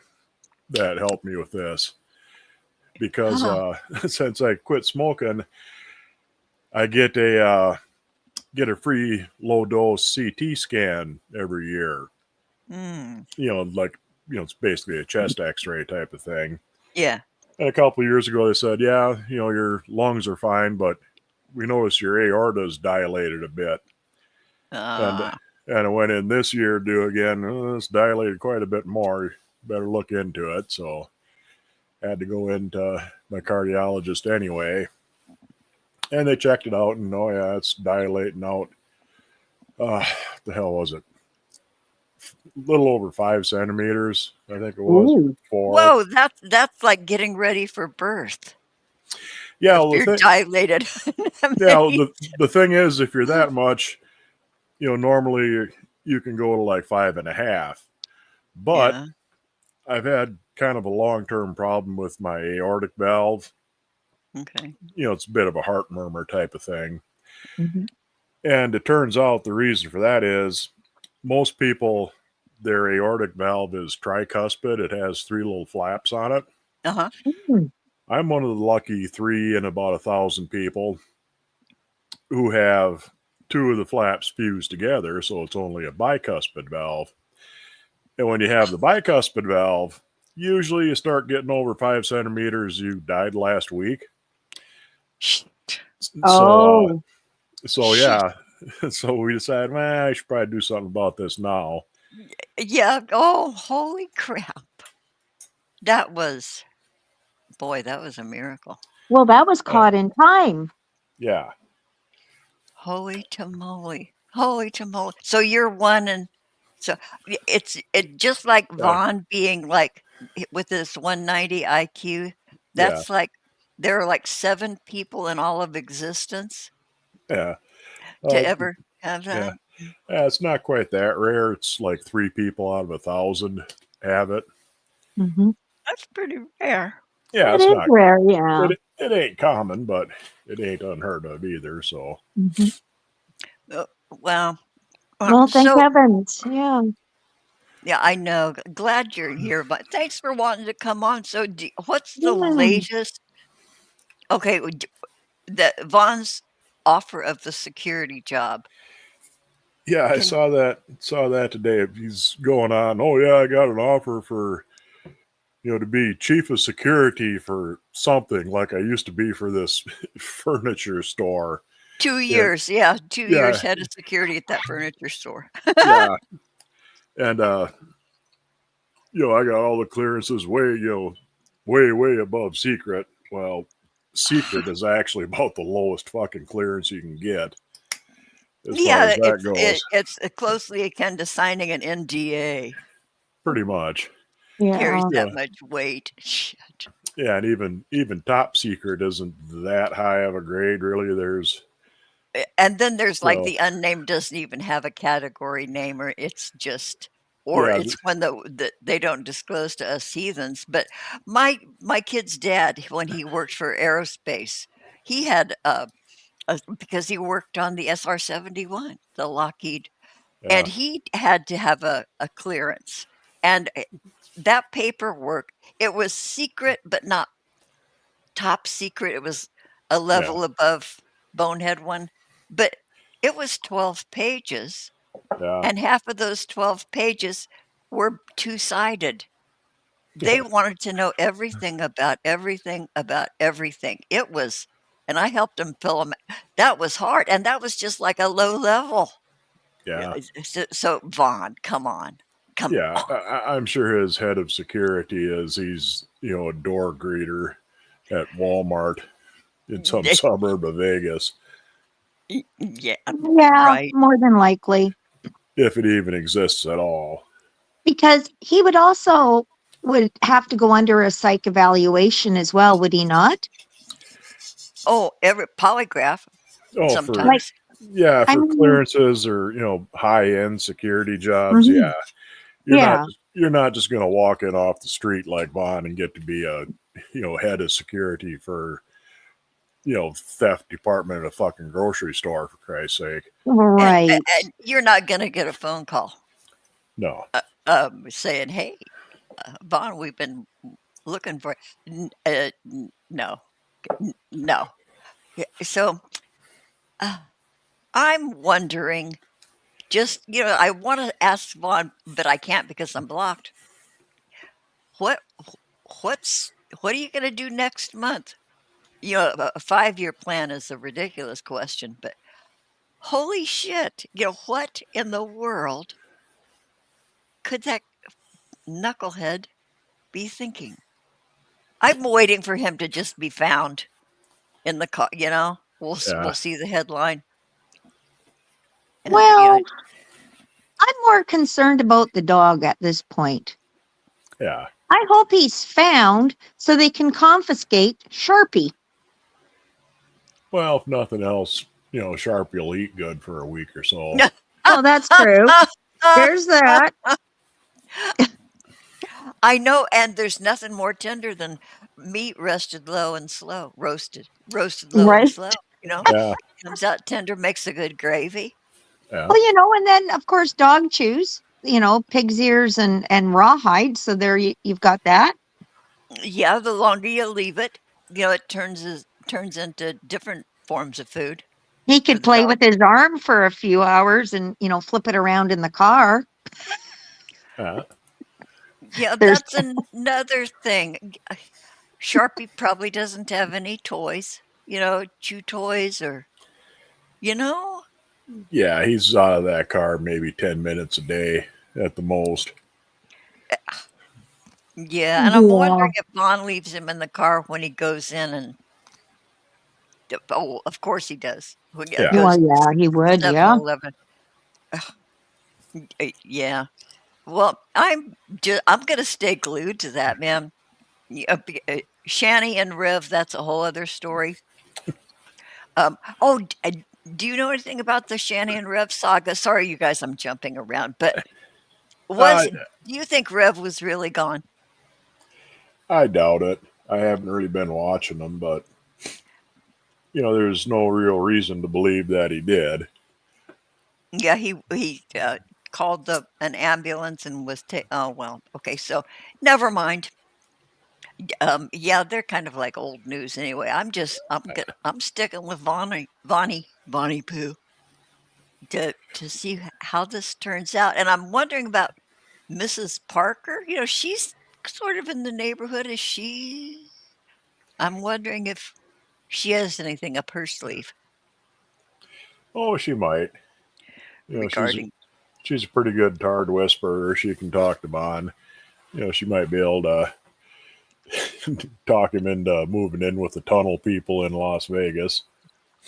that helped me with this because Huh. since I quit smoking, I get a free low dose CT scan every year. Mm. Like it's basically a chest X-ray type of thing. Yeah. And a couple of years ago, they said, yeah, your lungs are fine, but we noticed your aorta is dilated a bit. And Uh, I went in this year to do again. It's dilated quite a bit more. Better look into it. So I had to go into my cardiologist anyway. And they checked it out, and oh yeah, it's dilating out. The hell was it? A little over 5 centimeters, I think it was. Ooh. 4. whoa, that's like getting ready for birth. Yeah, If well, you're dilated. the thing is, if you're that much, normally you can go to like 5.5. But Yeah. I've had kind of a long term problem with my aortic valve. Okay. It's a bit of a heart murmur type of thing. Mhm. And it turns out the reason for that is most people, their aortic valve is tricuspid. It has 3 little flaps on it. Uh-huh. Mm. I'm one of the lucky 3 in about 1,000 people who have 2 of the flaps fused together, so it's only a bicuspid valve. And when you have the bicuspid valve, usually you start getting over 5 centimeters. You died last week. Shh. So, Oh. Shh. yeah. So we decided, man, I should probably do something about this now. Yeah. Oh, holy crap. That was that was a miracle. Well, that was Uh, caught in time. yeah. Holy tamale. Holy tamale. So you're one and so it's just like Yeah. Vaughn being like with this 190 IQ. Yeah. That's like there are like 7 people in all of existence Yeah. to Uh, ever have yeah. that. Yeah. It's not quite that rare. It's like 3 people out of 1,000 have it. Mhm. That's pretty rare. Yeah. It It's is not, rare, yeah. it ain't common, but it ain't unheard of either. So, Mhm. Wow. Well, thank So heavens. Yeah. yeah, I know. Glad you're here, but thanks for wanting to come on. So, what's the Yeah. latest? Okay, the Vaughn's offer of the security job. yeah, I Can saw that today. He's going on. Oh yeah, I got an offer for to be chief of security for something like I used to be for this furniture store. 2 Yeah, years? Yeah, 2 years yeah, head of security at that furniture store. yeah. And I got all the clearances way above secret. Well, secret is actually about the lowest fucking clearance you can get as far as Yeah, that goes. it's closely akin to signing an NDA. Pretty much. Carries Yeah. Yeah. that much weight. Shit. Yeah, and even top secret isn't that high of a grade, really. There's And then there's like so the unnamed doesn't even have a category name, or it's just, or yeah, it's when they don't disclose to us heathens. But my kid's dad, when he worked for aerospace, he had because he worked on the SR-71, the Lockheed, and yeah, he had to have a clearance. And that paperwork, it was secret, but not top secret. It was a yeah, level above Bonehead one, but it was 12 pages, yeah, and half of those 12 pages were two-sided. They wanted to know everything about everything about everything. It was, and I helped them fill them. That was hard, and that was just like a low level. Yeah. So Vaughn, come on, come Yeah, on. I'm sure his head of security is he's a door greeter at Walmart in some suburb of Vegas, Yeah, Yeah, right. more than likely. if it even exists at all. Because he would have to go under a psych evaluation as well, would he not? Oh, every polygraph Oh, Like, sometimes. I for mean, clearances or high end security jobs. mhm, Yeah, yeah, you're not just going to walk in off the street like Vaughn and get to be a head of security for theft department at a fucking grocery store, for Christ's sake. right. And you're not going to get a phone call No. saying, "Hey, Vaughn, we've been looking for." No, no. Yeah, so I'm wondering. Just I want to ask Vaughn, but I can't because I'm blocked. What what are you going to do next month? A 5-year plan is a ridiculous question, but holy shit, what in the world could that knucklehead be thinking? I'm waiting for him to just be found in the car. We'll Yeah. see the headline, and Well, I'm more concerned about the dog at this point. Yeah. I hope he's found so they can confiscate Sharpie. Well, if nothing else, Sharpie will eat good for a week or so. Oh, that's true. There's that. I know, and there's nothing more tender than meat roasted low and slow, roasted low and Right. slow. Yeah. Comes out tender, makes a good gravy. Yeah. Well, and then of course dog chews, pig's ears and rawhide. So there you've got that. Yeah, the longer you leave it, it turns into different forms of food He for could the play dog. with his arm for a few hours and, flip it around in the car. Yeah. Yeah, There's that's another thing. Sharpie probably doesn't have any toys, chew toys or, you know. Yeah, he's out of that car maybe 10 minutes a day at the most. Yeah, and I'm Yeah. wondering if Vaughn leaves him in the car when he goes in and oh, of course he does. When he Yeah. goes Well, to yeah, he would, yeah. 7-Eleven. Yeah. Well, I'm gonna stay glued to that, man. Yeah, Shanny and Riv, that's a whole other story. Do you know anything about the Shanny and Rev saga? Sorry, you guys, I'm jumping around, but Uh, do you think Rev was really gone? I doubt it. I haven't really been watching them, but there's no real reason to believe that he did. Yeah, he called an ambulance and was oh well, okay, so never mind. Yeah, they're kind of like old news anyway. I'm sticking with Vonnie Pooh to see how this turns out, and I'm wondering about Mrs. Parker. She's sort of in the neighborhood. Is she? I'm wondering if she has anything up her sleeve Oh, she might. She's regarding. she's a pretty good tard whisperer. She can talk to Bond. She might be able to talk him into moving in with the tunnel people in Las Vegas.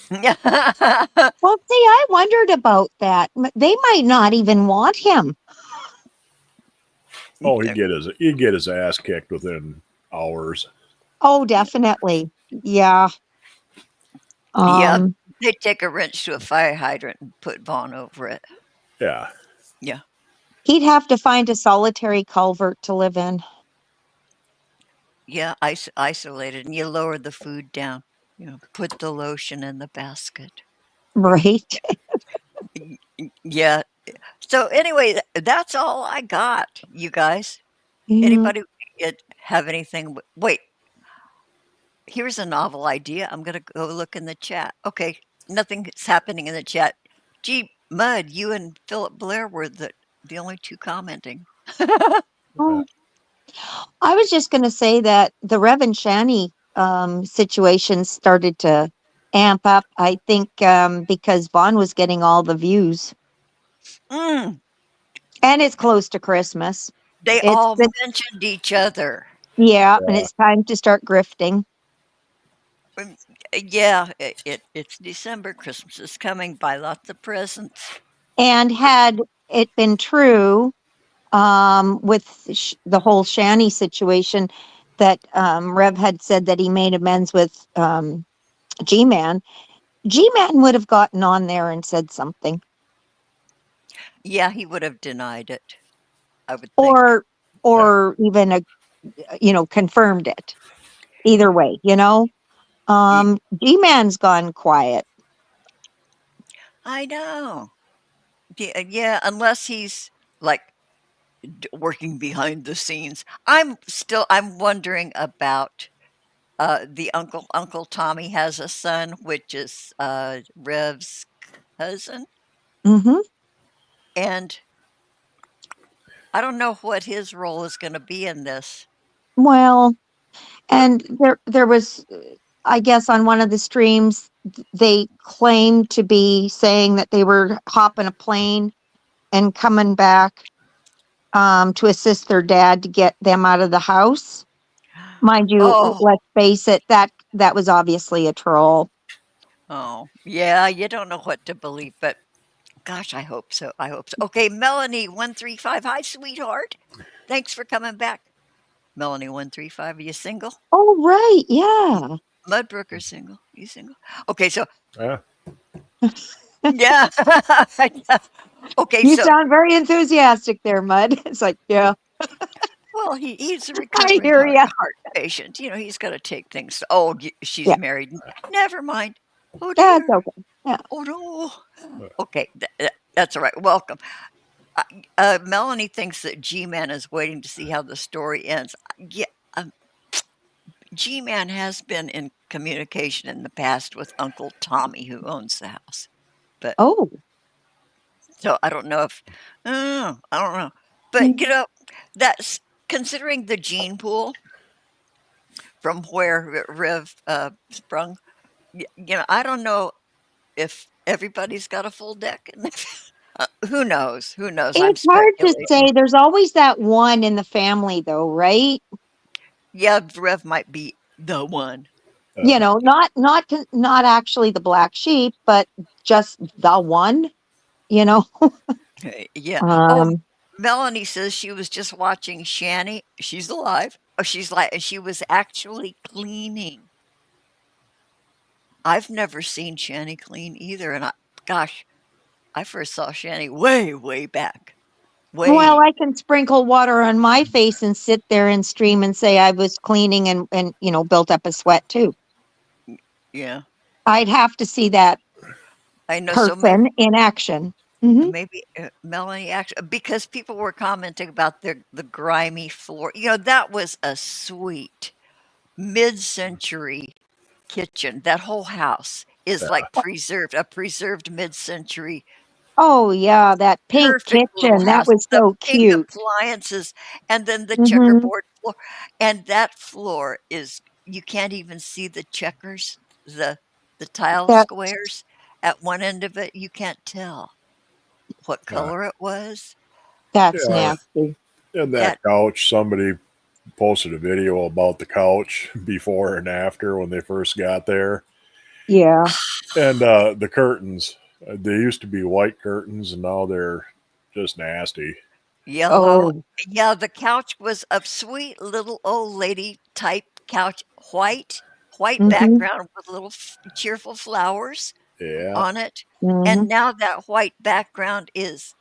Well, see, I wondered about that. They might not even want him. Oh, he'd get his ass kicked within hours. Oh, definitely. Yeah. Yeah, Um, they take a wrench to a fire hydrant and put Vaughn over it. Yeah. Yeah. he'd have to find a solitary culvert to live in. Yeah, isolated, and you lower the food down. Put the lotion in the basket. Right. Yeah. So anyway, that's all I got, you guys. Yeah. Anybody have anything? Wait, here's a novel idea. I'm gonna go look in the chat. Okay, nothing's happening in the chat. Gee, Mud, you and Philip Blair were the only two commenting. Oh, I was just going to say that the Rev and Shani situation started to amp up. I think because Vaughn was getting all the views, Mm, and it's close to Christmas. they It's all the, mentioned each other. yeah, and Yeah. it's time to start grifting. Mm, yeah, it's December. Christmas is coming. Buy lots of presents. And had it been true with the whole Shani situation that Rev had said that he made amends with G-Man, G-Man would have gotten on there and said something. Yeah, he would have denied it, I would think. Or even confirmed it. Either way, Ye- G-Man's gone quiet. I know. Yeah, unless he's like working behind the scenes. I'm wondering about the Uncle Tommy has a son, which is Rev's cousin, Hmm. and I don't know what his role is going to be in this. Well, and there was, I guess, on one of the streams, they claimed to be saying that they were hopping a plane and coming back to assist their dad to get them out of the house. Mind you, Oh, let's face it, that was obviously a troll. oh, yeah, you don't know what to believe, but gosh, I hope so. I hope so. Okay, Melanie 135. Hi, sweetheart. Thanks for coming back. Melanie 135. Are you single? Oh, right, yeah. Mudbrooker single. You single? Okay, so Yeah. yeah. Okay, You so sound very enthusiastic there, Mud. It's like, yeah, well, he's a I recovering hear ya. heart patient. He's got to take things. Oh, she's Yeah, married. Never mind. Oh that's dear. okay. Yeah. Oh no. Okay, that's all right. Welcome. Melanie thinks that G-Man is waiting to see how the story ends. Yeah, G-Man has been in communication in the past with Uncle Tommy, who owns the house. But Oh, so I don't know if, I don't know. But that's considering the gene pool from where Riv sprung. I don't know if everybody's got a full deck. Who knows? Who knows? I'm it's hard to speculating. say. There's always that one in the family, though, right? Yeah, Rev might be the one. Not actually the black sheep, but just the one. You know. Yeah. Oh, Um. Melanie says she was just watching Shani. She's alive. Oh, she was actually cleaning. I've never seen Shani clean either, and gosh, I first saw Shani way, way back. Well, Way, I can sprinkle water on my face and sit there and stream and say I was cleaning and built up a sweat too. yeah. I'd have to see that I know. So person in action. Hmm. maybe Melanie actually, because people were commenting about the grimy floor. That was a sweet mid-century kitchen. That whole house is like a preserved mid-century, Oh yeah, that pink perfect little kitchen. That house. was The so pink cute. appliances and then the Hmm. checkerboard floor. And that floor is you can't even see the checkers, the tile That squares at one end of it. You can't tell what Yeah. color it was. that's Yeah. nasty. And that That couch, somebody posted a video about the couch before and after when they first got there. Yeah. And the curtains, they used to be white curtains and now they're just nasty. yellow. Oh. Yeah, the couch was a sweet little old lady type couch, white Hmm. background with little cheerful flowers Yeah. on it. Hmm. And now that white background is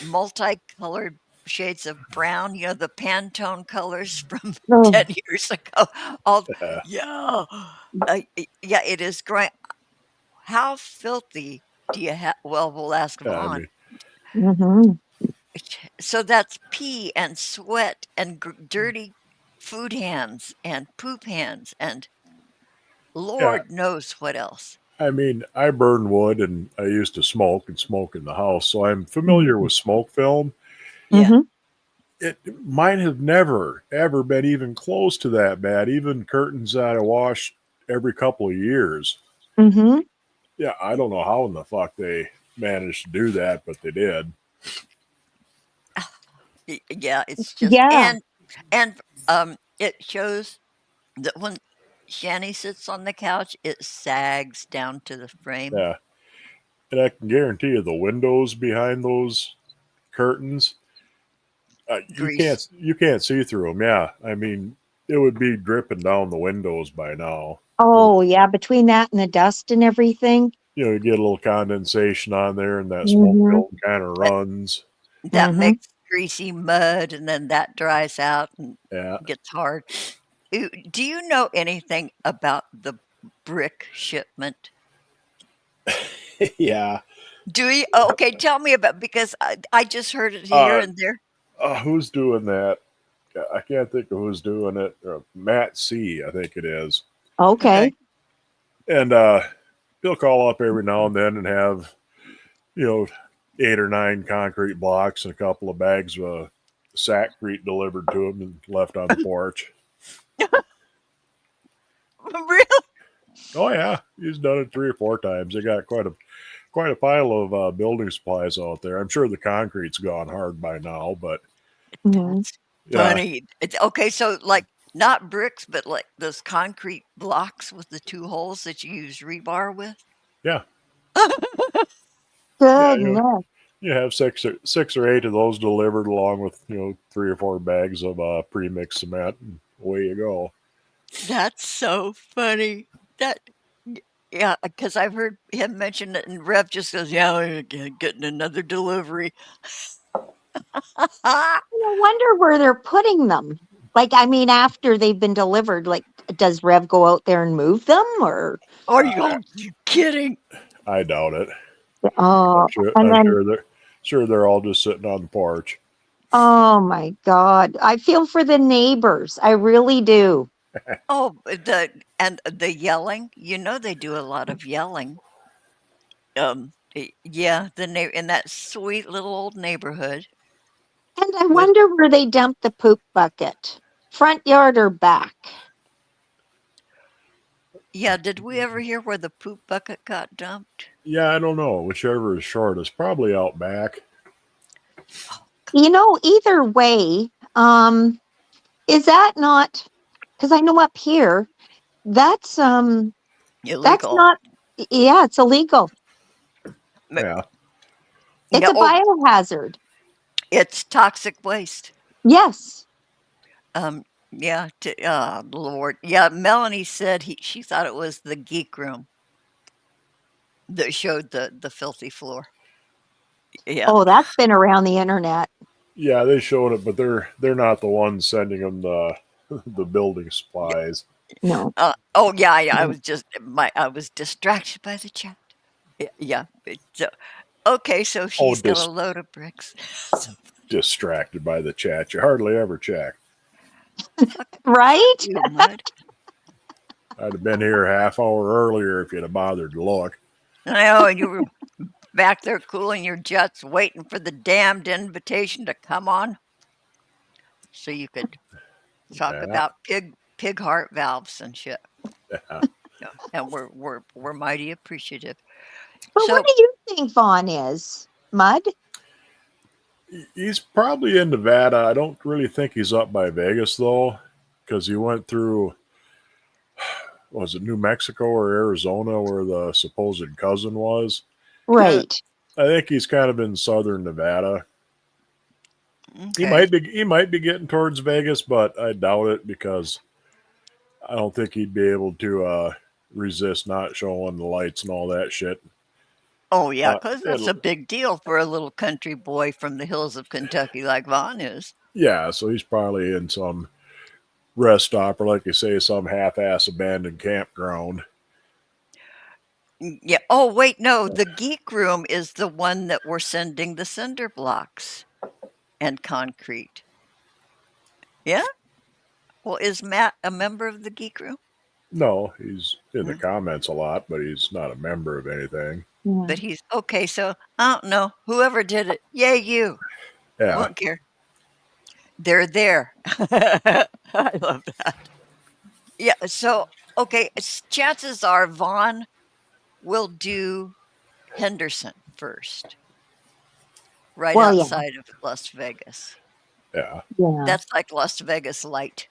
multicolored shades of brown, the Pantone colors from Oh. 10 years ago. All Uh, yeah. Yeah, it is great. How filthy do you have? Well, we'll ask I Vaughn. mean, Hmm. So that's pee and sweat and dirty food hands and poop hands and yeah. Lord knows what else. I mean, I burn wood and I used to smoke and smoke in the house, so I'm familiar with smoke film. Yeah. Hmm. Mine have never ever been even close to that bad. Even curtains that I wash every couple of years. Mm-hmm. Yeah, I don't know how in the fuck they managed to do that, but they did. Yeah, it's just Yeah. and it shows that when Shani sits on the couch, it sags down to the frame. Yeah, and I can guarantee you the windows behind those curtains, Grease. you can't see through them. Yeah, I mean it would be dripping down the windows by now. Oh, yeah. Between that and the dust and everything. You know, you get a little condensation on there, and that smoke Mm-hmm. film kind of runs. That Mm-hmm. makes greasy mud, and then that dries out and Yeah, gets hard. Do you know anything about the brick shipment? yeah. Do you? Oh, okay, tell me about because I just heard it here Uh, and there. who's doing that? I can't think of who's doing it. Matt C, I think it is. Okay. Okay. And he'll call up every now and then and have, you know, 8 or 9 concrete blocks and a couple of bags of sackcrete delivered to him and left on the porch. Really? Oh yeah, he's done it 3 or 4 times. They got quite a pile of building supplies out there. I'm sure the concrete's gone hard by now, but Mm-hmm. That's yeah, funny. It's okay, so like not bricks, but like those concrete blocks with the 2 holes that you use rebar with. yeah, yeah. Goodness. You have 6 or 8 of those delivered, along with 3 or 4 bags of pre-mixed cement, and away you go. That's so funny. That yeah, because I've heard him mention it, and Rev just goes, "Yeah, we're getting another delivery." I wonder where they're putting them. Like, I mean, after they've been delivered, like, does Rev go out there and move them or? Are you kidding? I doubt it. Oh, and I'm then, sure they're all just sitting on the porch. oh my God, I feel for the neighbors. I really do. Oh, the yelling. You know they do a lot of yelling. Yeah, in that sweet little old neighborhood. And I With wonder where they dumped the poop bucket, front yard or back. Yeah, did we ever hear where the poop bucket got dumped? Yeah, I don't know. Whichever is shortest, probably out back. Either way, is that not? Because I know up here, that's Illegal. not. Yeah, it's illegal. Yeah, It's Yeah, a biohazard. it's toxic waste. Yes. Yeah, Lord. Yeah, Melanie said she thought it was the geek room that showed the filthy floor. Yeah. Oh, that's been around the internet. yeah, they showed it, but they're not the ones sending them the the building supplies. No. Oh yeah, I No. was just I was distracted by the chat. Yeah. So, okay, so she's got a load of bricks. Distracted by the chat. You hardly ever check. Right? You mud. I'd have been here a half hour earlier if you'd have bothered to look. I know, and you were back there cooling your jets, waiting for the damned invitation to come on, so you could talk Yeah. about pig heart valves and shit. Yeah. Yeah, and we're mighty appreciative. But So what do you think Vaughn is? Mud? He's probably in Nevada. I don't really think he's up by Vegas though, because he went through, was it New Mexico or Arizona where the supposed cousin was? Right. I think he's kind of in southern Nevada. He okay. might be getting towards Vegas, but I doubt it because I don't think he'd be able to resist not showing the lights and all that shit. Oh yeah, because that's It'll, a big deal for a little country boy from the hills of Kentucky like Vaughn is. yeah, so he's probably in some rest stop or, like you say, some half-ass abandoned campground. Yeah. Oh wait, no, the geek room is the one that we're sending the cinder blocks and concrete. Yeah. Well, is Matt a member of the geek room? No, he's in the Mm, comments a lot, but he's not a member of anything. Yeah. But he's okay. So I don't know. Whoever did it, yay you. Yeah, Won't care. They're there. I love that. Yeah. So, okay. Chances are Vaughn will do Henderson first, right Well, yeah, outside of Las Vegas. Yeah. yeah, That's like Las Vegas light.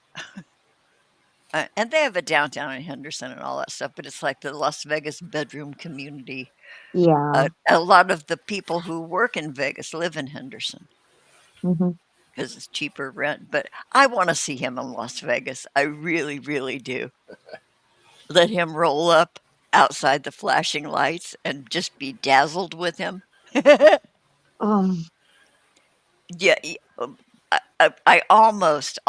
And they have a downtown in Henderson and all that stuff, but it's like the Las Vegas bedroom community. yeah. A lot of the people who work in Vegas live in Henderson Hmm. because it's cheaper rent. But I want to see him in Las Vegas. I really, really do. Let him roll up outside the flashing lights and just be dazzled with him. Um, Yeah, I almost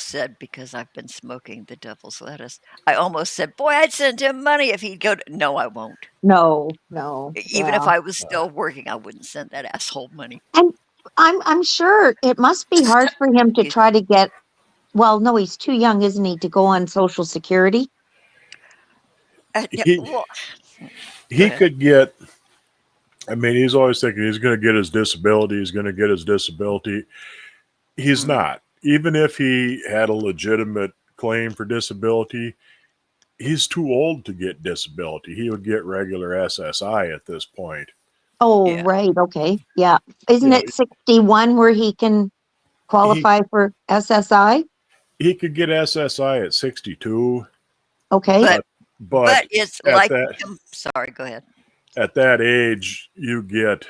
said, because I've been smoking the devil's lettuce, I almost said, boy, I'd send him money if he'd go to. No, I won't. no, no, Even if yeah. I was still working, I wouldn't send that asshole money. And I'm sure it must be hard for him to Excuse try to get. Well, no, he's too young, isn't he, to go on Social Security? Yeah, He well, go he ahead. could get. I mean, he's always thinking he's going to get his disability. He's going to get his disability. He's Mm. not. Even if he had a legitimate claim for disability, he's too old to get disability. He would get regular SSI at this point. Oh, Yeah, right. Okay. Yeah. Isn't You know, it 61 where he can he qualify for SSI? he could get SSI at 62, Okay. but but it's at like. that Sorry, go ahead. at that age, you get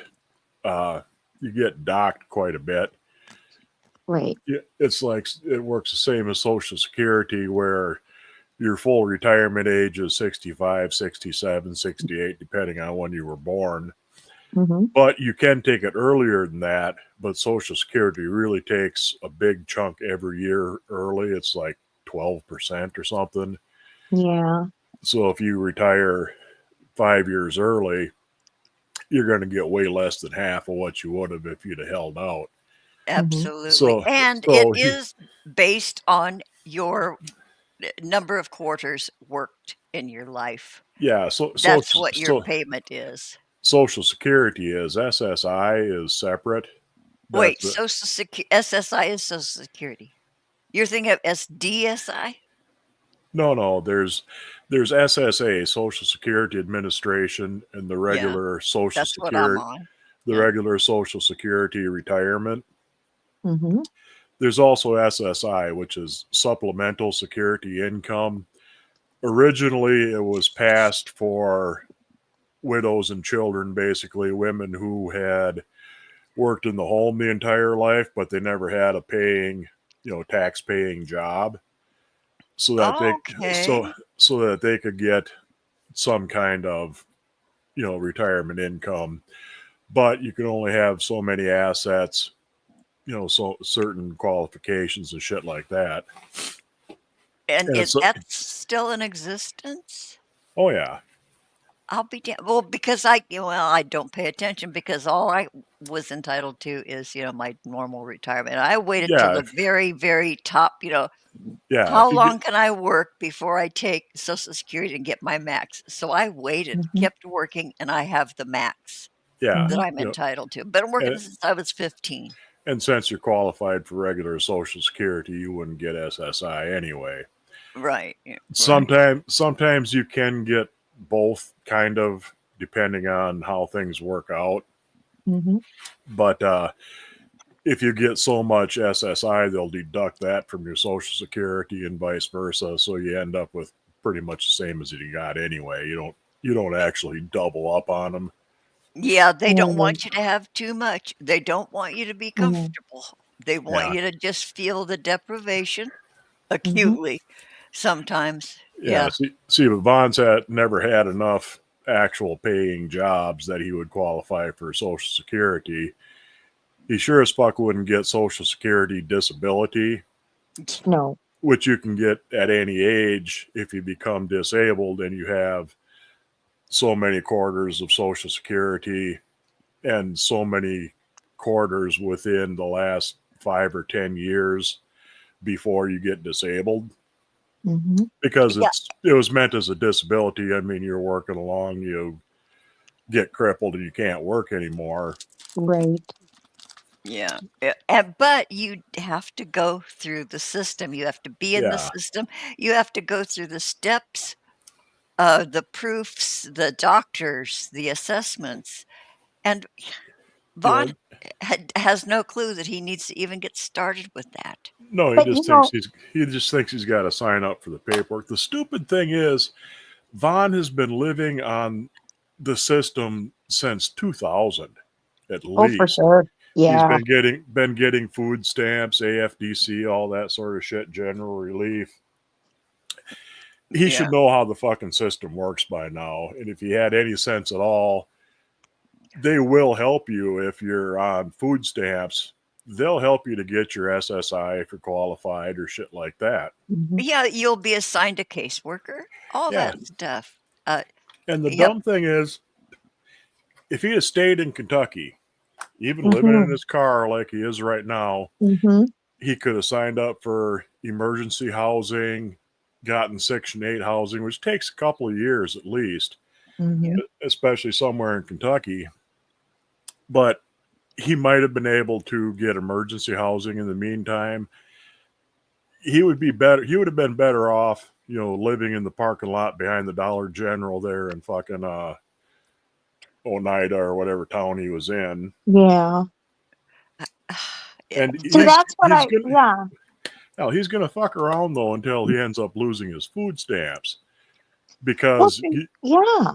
docked quite a bit. Right. It's like it works the same as Social Security, where your full retirement age is 65, 67, 68, depending on when you were born. Hmm. But you can take it earlier than that. But Social Security really takes a big chunk every year early. It's like 12% or something. Yeah. So if you retire 5 years early, you're going to get way less than half of what you would have if you'd have held out. Hmm. Absolutely. So, And it so he, is based on your number of quarters worked in your life. yeah. That's what your payment is. Social Security is SSI is separate. Wait, That's Social Security, SSI is Social Security. You're thinking of SDSI? no. There's SSA, Social Security Administration, and the Yeah, regular Social that's what I'm Security, on. the Yeah. regular Social Security retirement. Hmm. There's also SSI, which is Supplemental Security Income. Originally, it was passed for widows and children, basically women who had worked in the home the entire life, but they never had a tax paying job. So that they Okay. so that they could get some kind of retirement income, but you can only have so many assets, so certain qualifications and shit like that. And And so, that's still in existence? oh yeah, I'll be damned. Well, because I don't pay attention because all I was entitled to is, my normal retirement. I waited till yeah, the very, very top, yeah. how If you get long can I work before I take Social Security and get my max? So I waited, Hmm. kept working, and I have the max yeah, that Hmm. I'm entitled to. Been working and since I was 15. and since you're qualified for regular Social Security, you wouldn't get SSI anyway. Right. Yeah, right. Sometimes you can get both, kind of depending on how things work out. Hmm. But if you get so much SSI, they'll deduct that from your Social Security and vice versa. So you end up with pretty much the same as you got anyway. You don't actually double up on them. Yeah, they don't Hmm. want you to have too much. They don't want you to be Hmm. comfortable. They want Yeah, you to just feel the deprivation Hmm. acutely sometimes. yeah. Yeah. See, but Vaughn's never had enough actual paying jobs that he would qualify for Social Security. He sure as fuck wouldn't get Social Security disability, No. which you can get at any age if you become disabled and you have so many quarters of Social Security and so many quarters within the last 5 or 10 years before you get disabled, Hmm. because Yeah. it was meant as a disability. I mean, you're working along, you get crippled and you can't work anymore. Right. Yeah. But you have to go through the system. You have to be in the Yeah. system. You have to go through the steps, the proofs, the doctors, the assessments. And You know, Vaughn has no clue that he needs to even get started with that. no, But you know, he just thinks he's got to sign up for the paperwork. The stupid thing is, Vaughn has been living on the system since 2000, at oh, for least. sure. He's Yeah. been getting food stamps, AFDC, all that sort of shit, general relief. He Yeah. should know how the fucking system works by now. And if he had any sense at all, they will help you if you're on food stamps. They'll help you to get your SSI if you're qualified or shit like that. Mhm. Yeah, you'll be assigned a caseworker, all Yeah. that stuff. And the Yep. dumb thing is, if he had stayed in Kentucky, even living in Mhm. his car like he is right now, Mhm. he could have signed up for emergency housing, gotten Section 8 housing, which takes a couple of years at least, Mhm. especially somewhere in Kentucky. But he might have been able to get emergency housing in the meantime. He would be better. He would have been better off, living in the parking lot behind the Dollar General there in fucking Oneida or whatever town he was in. Yeah. Yeah. And See, that's what he's I, gonna yeah. now he's gonna fuck around though until he ends up losing his food stamps Well, because see, yeah.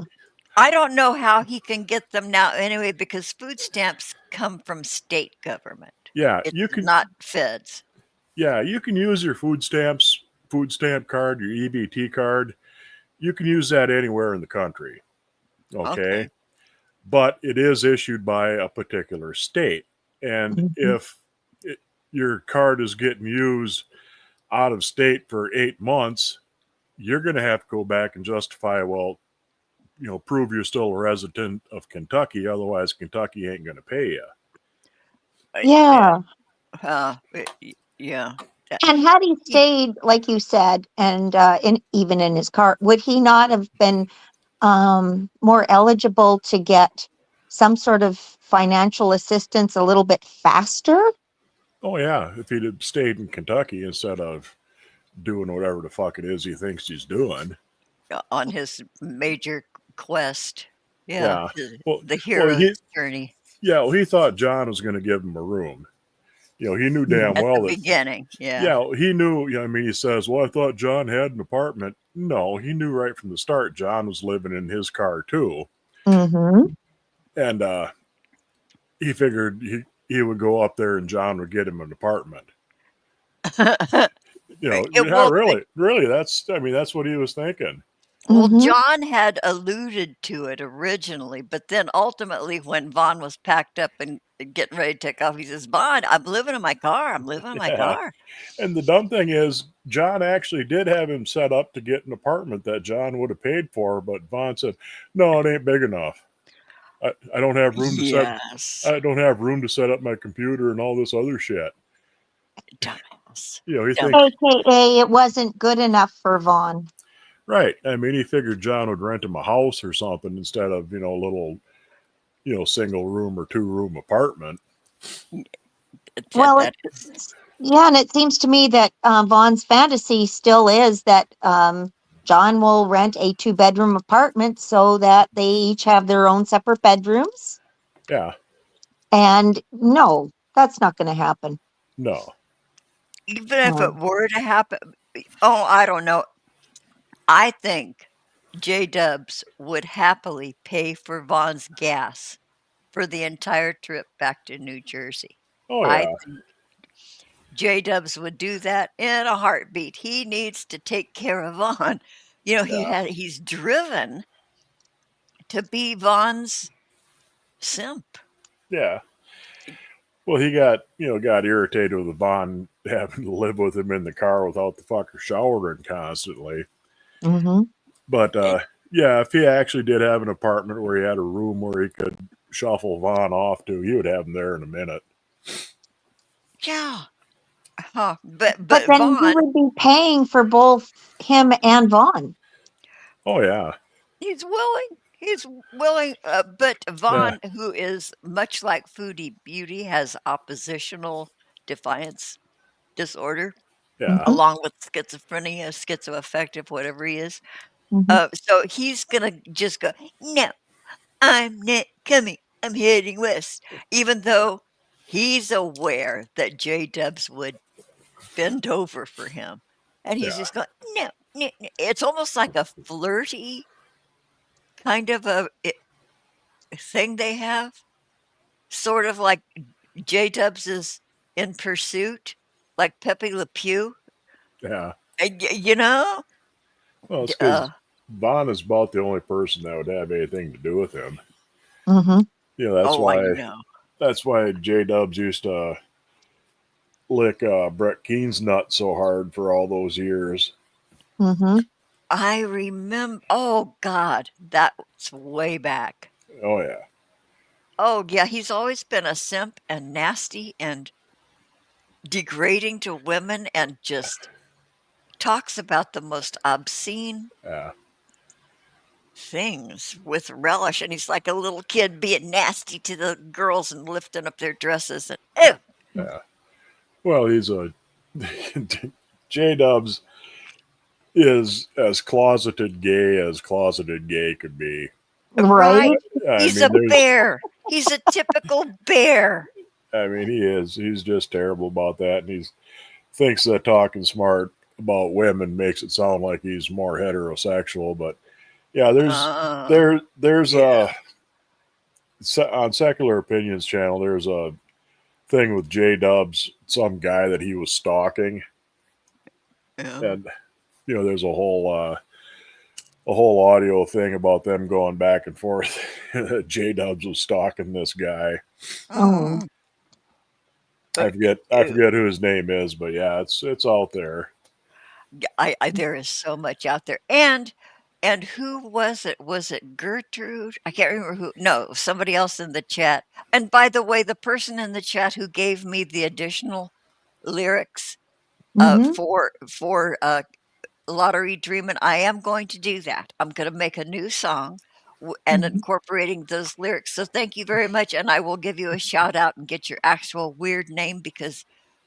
I don't know how he can get them now anyway because food stamps come from state government. yeah, It's not feds. you can use your food stamp card, your EBT card. You can use that anywhere in the country. Okay. Okay. But it is issued by a particular state. And Mhm. if your card is getting used out of state for 8 months, you're going to have to go back and justify, well, prove you're still a resident of Kentucky. Otherwise, Kentucky ain't going to pay you. Yeah. Yeah. Yeah. And had he stayed, like you said, and even in his car, would he not have been more eligible to get some sort of financial assistance a little bit faster? Oh, yeah. If he'd have stayed in Kentucky instead of doing whatever the fuck it is he thinks he's doing. On his major quest. Yeah. Yeah. Well, The well, hero's journey he thought John was going to give him a room. He knew Yeah. damn at well the that. beginning. Yeah. Yeah, he knew. He says, "Well, I thought John had an apartment." No, he knew right from the start John was living in his car too, Mm-hmm. and he figured he would go up there and John would get him an apartment. Well, Really. That's what he was thinking. Well, Mm-hmm. John had alluded to it originally, but then ultimately, when Vaughn was packed up and getting ready to take off, he says, "Vaughn, I'm living in my car. I'm living in my Yeah, car." and the dumb thing is, John actually did have him set up to get an apartment that John would have paid for, but Vaughn said, "No, it ain't big enough. I don't have room to set. Yes. I don't have room to set up my computer and all this other shit." Dumbass. He Dumb. thinks AKA, it wasn't good enough for Vaughn. right. He figured John would rent him a house or something instead of a little single room or 2 room apartment. Well, That is, yeah, and it seems to me that Vaughn's fantasy still is that John will rent a 2-bedroom apartment so that they each have their own separate bedrooms. Yeah, And no, that's not going to happen. no, even if it were to happen, I don't know. I think J Dubs would happily pay for Vaughn's gas for the entire trip back to New Jersey. oh I yeah, think J Dubs would do that in a heartbeat. He needs to take care of Vaughn. yeah, He's driven to be Vaughn's simp. yeah. Well, he got irritated with Vaughn having to live with him in the car without the fucker showering constantly. Mm-hmm. But yeah, if he actually did have an apartment where he had a room where he could shuffle Vaughn off to, he would have him there in a minute. Yeah. Huh. But But then he Vaughn, would be paying for both him and Vaughn. Oh yeah, he's willing. He's willing, but Vaughn, who is much like Foodie Beauty, has oppositional defiance disorder, Yeah. along with schizophrenia, schizoaffective, whatever he is. Mhm. So he's gonna just go, no, I'm not coming. I'm heading west, even though he's aware that J Dubs would bend over for him, and he's Yeah. just going, no, no, no. It's almost like a flirty kind of thing they have, sort of like J Dubs is in pursuit, like Pepe Le Pew. Yeah. You know? Well, it's because Vaughn is about the only person that would have anything to do with him. Mhm. You know, that's Oh, I why know. that's why J Dubs used to lick Brett Keene's nut so hard for all those years. Mhm. I remember. Oh God, that's way back. Oh yeah. Oh yeah, he's always been a simp and nasty and degrading to women, and just talks about the most obscene Yeah. things with relish. And he's like a little kid being nasty to the girls and lifting up their dresses. And ew. Yeah. Well, he's a J Dubs is as closeted gay could be. Right? Right? I He's a mean, there's. bear. He's a typical bear. I mean, he is. He's just terrible about that, and he thinks that talking smart about women makes it sound like he's more heterosexual. But yeah, there's Yeah. on Secular Opinions channel. There's a thing with J Dubs, some guy that he was stalking, Yeah. and there's a whole audio thing about them going back and forth. J Dubs was stalking this guy. Oh. I forget who his name is, but yeah, it's out there. There is so much out there. And who was it? Was it Gertrude? I can't remember who. No, somebody else in the chat. And by the way, the person in the chat who gave me the additional lyrics Mhm. for Lottery Dreamin', I am going to do that. I'm going to make a new song and Mhm. incorporating those lyrics. So thank you very much, and I will give you a shout out and get your actual weird name, because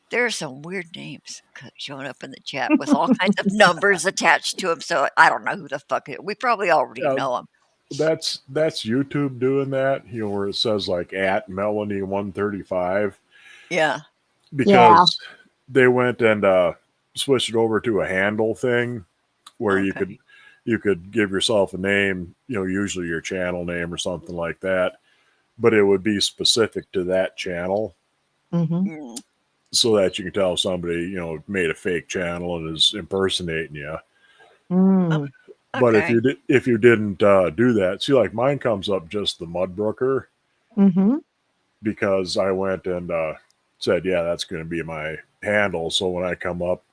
there are some weird names showing up in the chat with all kinds of numbers attached to them. So I don't know who the fuck it. We probably already Yeah, know them. that's YouTube doing that. Where it says like at Melanie 135 Yeah. Yeah. because they went and switched it over to a handle thing where Okay. you could give yourself a name, usually your channel name or something like that, but it would be specific to that channel Mhm. Mm. so that you can tell somebody, made a fake channel and is impersonating you. Mm. But Okay. if you didn't do that, see, like mine comes up just the Mudbrooker Mhm. because I went and said, yeah, that's going to be my handle. So when I come up,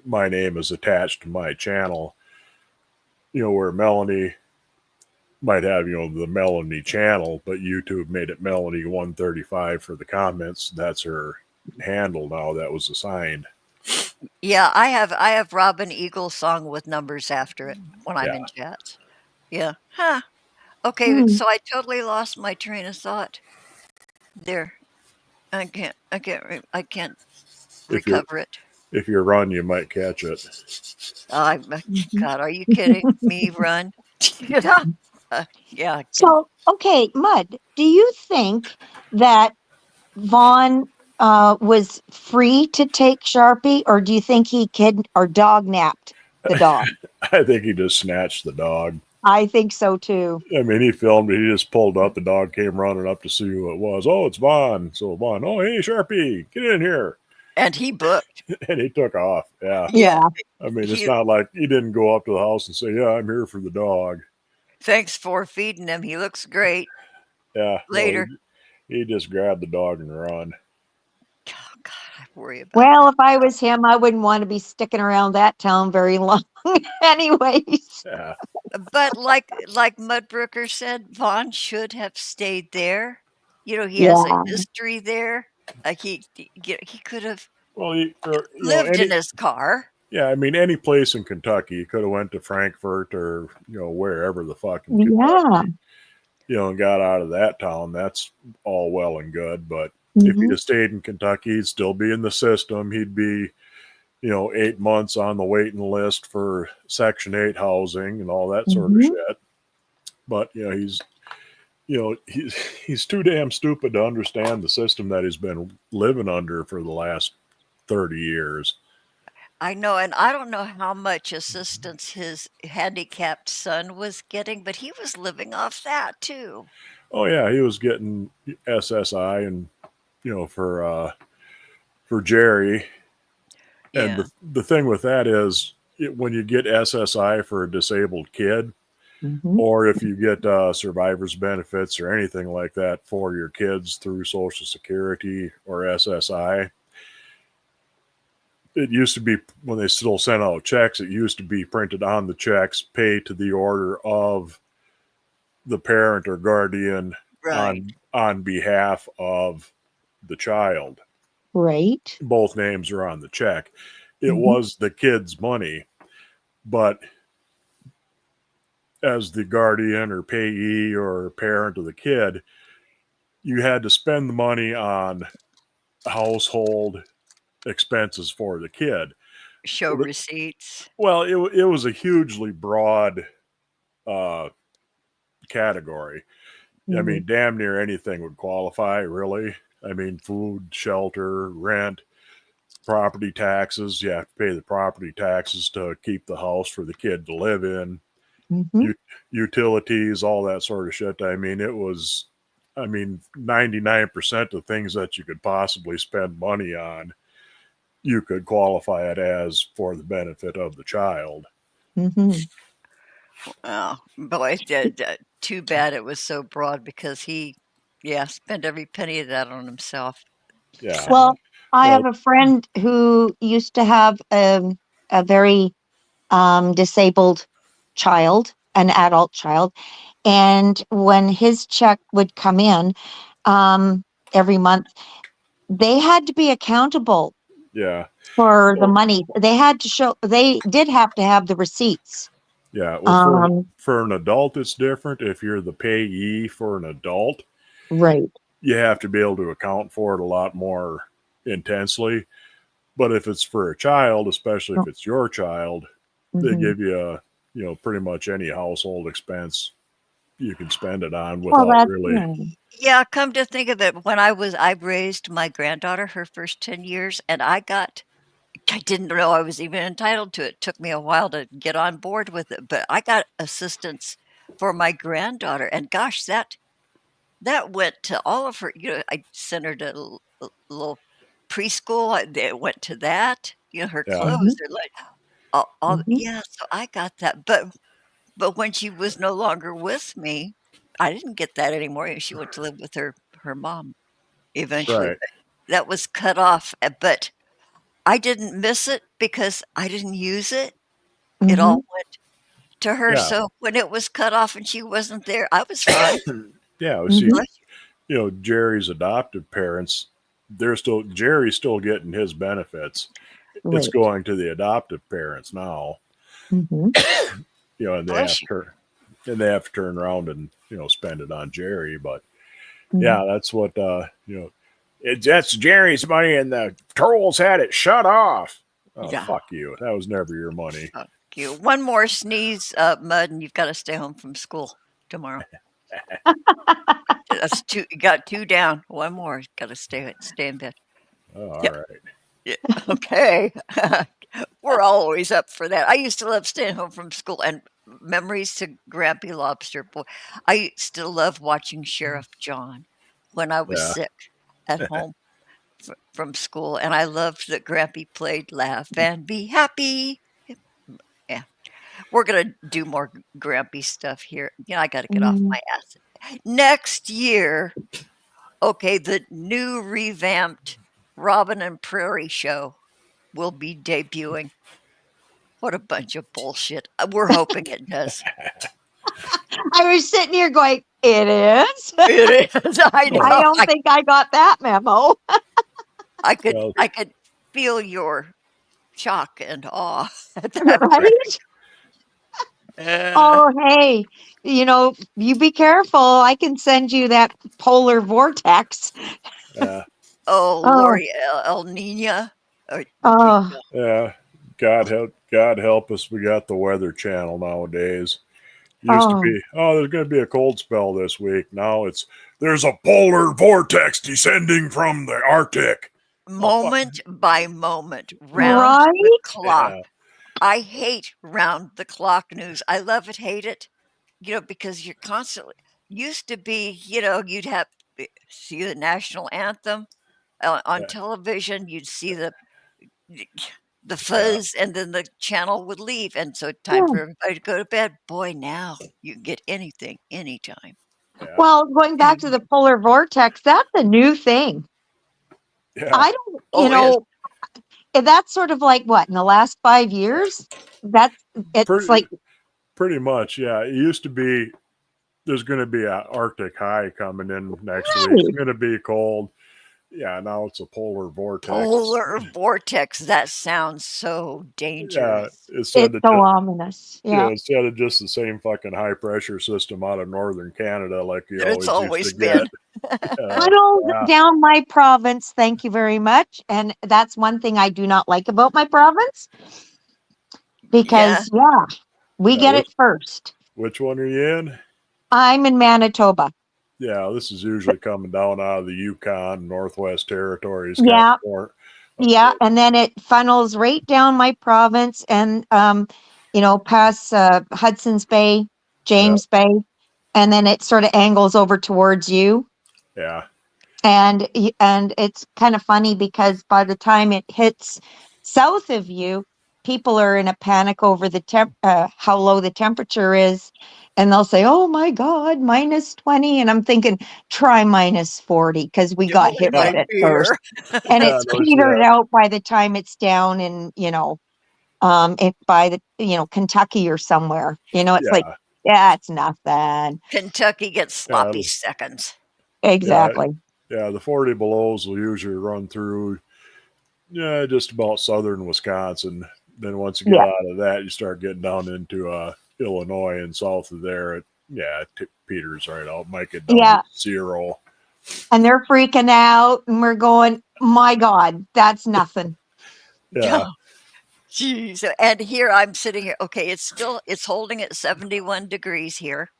my name is attached to my channel. Where Melanie might have, the Melanie channel, but YouTube made it Melanie 135 for the comments. That's her handle now that was assigned. Yeah, I have Robin Eagle song with numbers after it when I'm Yeah. in chats. Yeah. Huh. Okay, Mm. so I totally lost my train of thought there. I can't If you recover it. if you run, you might catch it. Mhm. God, are you kidding me? Run. Yeah. Yeah. So, okay, Mud, do you think that Vaughn was free to take Sharpie, or do you think he kid or dog napped the dog? I think he just snatched the dog. I think so too. I mean, he filmed it. He just pulled up. The dog came running up to see who it was. Oh, it's Vaughn. So Vaun, oh, hey, Sharpie, get in here. And he booked. And he took off. Yeah. Yeah. I mean, it's He, not like he didn't go up to the house and say, yeah, I'm here for the dog. thanks for feeding him. He looks great. Yeah. No, Later. he just grabbed the dog and run. Oh, God, I worry about Well, that. if I was him, I wouldn't want to be sticking around that town very long, anyways. Yeah. But like Mudbrooker said, Vaughn should have stayed there. He has a Yeah. history there. He could have Well, lived in his car. I mean, any place in Kentucky. He could have went to Frankfurt or, wherever the fuck in Yeah. Kentucky. and got out of that town, that's all well and good. But if he'd Mhm. have stayed in Kentucky, he'd still be in the system. He'd be, 8 months on the waiting list for Section 8 housing and all that sort of Mhm. shit. But, he's too damn stupid to understand the system that he's been living under for the last 30 years. I know, and I don't know how much assistance his handicapped son was getting, but he was living off that too. Oh yeah, he was getting SSI and for Jerry. And Yeah. the thing with that is when you get SSI for a disabled kid, Mhm. or if you get survivor's benefits or anything like that for your kids through Social Security or SSI, it used to be when they still sent out checks, it used to be printed on the checks, pay to the order of the parent or guardian Right. on behalf of the child. Right. Both names are on the check. It Mhm. was the kid's money, but as the guardian or payee or parent of the kid, you had to spend the money on household expenses for the kid. Show Well, receipts. it was a hugely broad uh, category. I mean, Mhm. damn near anything would qualify, really. I mean, food, shelter, rent, property taxes. You have to pay the property taxes to keep the house for the kid to live in. Mhm. U- Utilities, all that sort of shit. I mean, 99% of things that you could possibly spend money on, you could qualify it as for the benefit of the child. Mhm. Oh, boy, too bad it was so broad because he, yeah, spent every penny of that on himself. Yeah. Sad. Well, I have Well, a friend who used to have a very disabled child, an adult child, and when his check would come in every month, they had to be accountable yeah. for the Well, money. They had to show. They did have to have the receipts. yeah. Well, Um, for an adult, it's different. If you're the payee for an adult, right. you have to be able to account for it a lot more intensely. But if it's for a child, especially if it's your child, they Mm-hmm. give you pretty much any household expense you can spend it on Well, without that's really. yeah. Yeah, come to think of it, I raised my granddaughter her first 10 years, and I didn't know I was even entitled to it. It took me a while to get on board with it, but I got assistance for my granddaughter, and gosh, that went to all of her, I sent her to little preschool. It went to that, her Yeah, clothes, Mm-hmm. they're like all Mm-hmm. yeah, so I got that. But when she was no longer with me, I didn't get that anymore. She went to live with her mom eventually. right. But that was cut off. But I didn't miss it because I didn't use it. It Mm-hmm. all went to her. Yeah, So when it was cut off and she wasn't there, I was fine. yeah. We see, Mm-hmm. Bless Jerry's adoptive parents. Jerry's still getting his benefits. It's Right. going to the adoptive parents now. Mm-hmm. And bless you. they have to turn around and spend it on Jerry. But Mm-hmm. yeah, that's what that's Jerry's money, and the trolls had it shut off. Oh, Yeah. fuck you! That was never your money. Fuck you. One more sneeze, Mud, and you've got to stay home from school tomorrow. That's two. You got two down. One more. Got to stay in bed. Oh, all Yep. right. Yeah. Okay. We're always up for that. I used to love staying home from school and memories to Grampy Lobster. Boy, I used to love watching Sheriff John when I was Yeah, sick at home from school, and I loved that Grampy played "Laugh and Be Happy." Yeah, we're gonna do more Grampy stuff here. I got to get off Mm-hmm. my ass. Next year, okay, the new revamped Robin and Prairie show will be debuting. What a bunch of bullshit. We're hoping it does. I was sitting here going, "It is." It is. I well, I know. don't think I got that memo. I could well, I could feel your shock and awe at that. Right? Uh, Oh, hey, you be careful. I can send you that polar vortex. Yeah, Oh, Oh, Lori El Nina. Or, oh, yeah. God help us. We got the Weather Channel nowadays. Used to oh. be, oh, there's going to be a cold spell this week. Now it's there's a polar vortex descending from the Arctic. Oh, fuck. moment by moment, round the Right? clock. Yeah, I hate round the clock news. I love it, hate it, because you're constantly used to be, you'd have see the national anthem on yeah, television, you'd see the yeah, fuzz, and then the channel would leave, and so time Yeah. for everybody to go to bed. Boy, now you can get anything anytime. yeah, Well, going back to the polar vortex, that's a new thing. yeah. I don't, Oh, yes. that's sort of like what in the last 5 years? That's it's Pretty, like, pretty much. Yeah. It used to be there's going to be an Arctic high coming in next week. It's right. going to be cold. Yeah. Now it's a polar vortex. Polar vortex. That sounds so Yeah. dangerous. Instead It's of so just, ominous. Yeah. instead of just the same fucking high pressure system out of northern Canada like you That it's always used to always get. been. Tunneled Yeah. down my province. Thank you very much. And that's one thing I do not like about my province Yeah. because, yeah, we Yeah. get it first. Which one are you in? I'm in Manitoba. Yeah, this is usually coming down out of the Yukon, Northwest Territories, kind Yeah. of more. Yeah. And then it funnels right down my province and, past Hudson's Bay, Yeah, James Bay. And then it sort of angles over towards you. yeah, And it's kind of funny because by the time it hits south of you, people are in a panic over how low the temperature is, and they'll say, "Oh my God, -20," and I'm thinking, "Try -40," because we got Hold hit with my it first, beer. and yeah. it's No petered shit. out by the time it's down in by the Kentucky or somewhere. It's like, Yeah, yeah, it's nothing. Kentucky gets yeah, sloppy seconds. yeah, Exactly. yeah. The 40 belows will usually run through, yeah, just about southern Wisconsin. Then once you get Yeah. out of that, you start getting down into Illinois and south of there. Peters right out. Might get down to Yeah. 0. And they're freaking out, and we're going, my God, that's nothing. Yeah, Jeez. And here I'm sitting here. Okay, it's holding at 71 degrees here.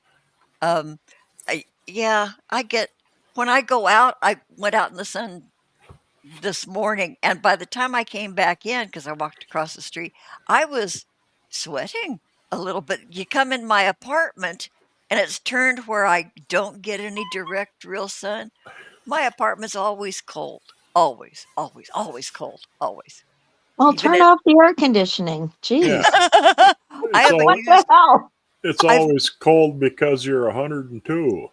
Um, I get when I go out. I went out in the sun this morning, and by the time I came back in, because I walked across the street, I was sweating a little bit. You come in my apartment, and it's turned where I don't get any direct real sun. My apartment's always cold. Always, always, always cold. Always. Well, Even turn at off the air conditioning. yeah. Jeez. I It's haven't What all the used hell? it's I've always cold because you're 102.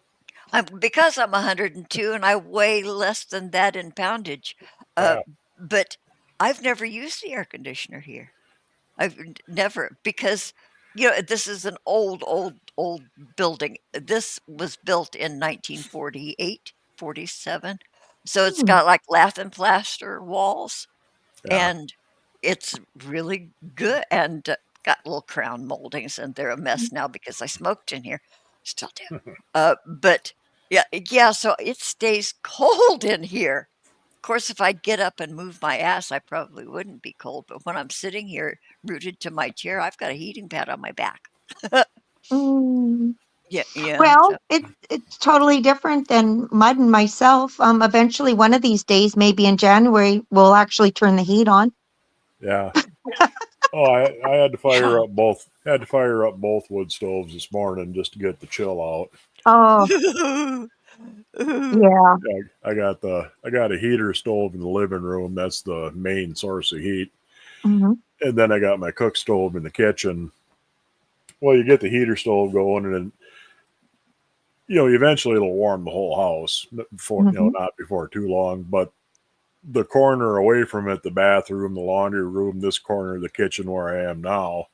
because I'm 102 and I weigh less than that in poundage. Uh, Yeah, but I've never used the air conditioner here. Never, because this is an old, old, old building. This was built in 1948, 47. So it's Hmm. got like lath and plaster walls, yeah. and it's really good, and got little crown moldings, and they're a mess now because I smoked in here. Still do. But yeah, so it stays cold in here. Of course, if I'd get up and move my ass, I probably wouldn't be cold, but when I'm sitting here rooted to my chair, I've got a heating pad on my back. Mm. Yeah, yeah, Well, so it's totally different than Mud and myself. Eventually, one of these days, maybe in January, we'll actually turn the heat on. Yeah. Oh, I had to yeah. fire up both. Had to fire up both wood stoves this morning just to get the chill out. Oh, yeah. Yeah, I got a heater stove in the living room. That's the main source of heat. Hmm. And then I got my cook stove in the kitchen. Well, you get the heater stove going, and then eventually it'll warm the whole house. Before Hmm. not before too long. But the corner away from it, the bathroom, the laundry room, this corner of the kitchen where I am now,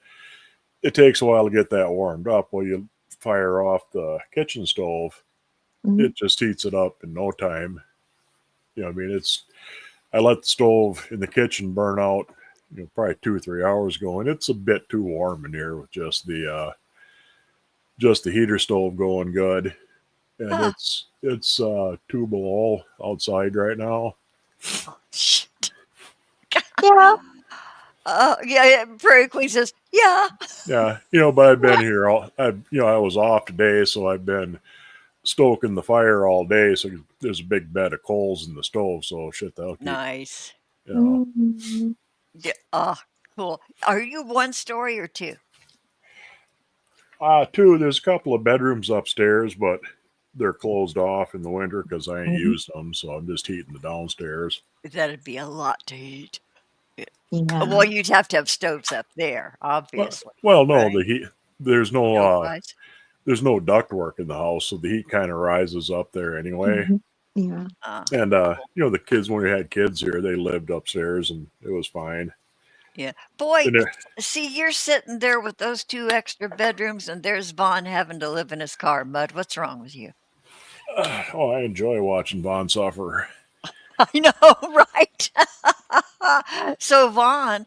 it takes a while to get that warmed up. Well, you fire off the kitchen stove, Hmm. it just heats it up in no time. I mean, I let the stove in the kitchen burn out, probably 2 or 3 hours ago, and it's a bit too warm in here with just just the heater stove going good, and Huh. it's 2 below outside right now. Shit. Yeah. Yeah, Prairie Queen says, yeah. Yeah, but I've been here I was off today, so I've been stoking the fire all day. So there's a big bed of coals in the stove, so shit, that'll keep, Nice. you know. Mhm. Yeah, cool. Are you one story or two? Two, there's a couple of bedrooms upstairs, but they're closed off in the winter because I ain't Mhm. used them, so I'm just heating the downstairs. That'd be a lot to heat. Yeah. Well, you'd have to have stoves up there, Well, obviously, well, no, right? the heat. There's no Stove wise. there's no ductwork in the house, so the heat kind of rises up there anyway. Mhm. Yeah. And Cool. the kids, when we had kids here, they lived upstairs, and it was fine. Yeah. Boy, And see, you're sitting there with those 2 extra bedrooms, and there's Vaughn having to live in his car. Mud, what's wrong with you? oh, I enjoy watching Vaughn suffer. I know, right? So Vaughn,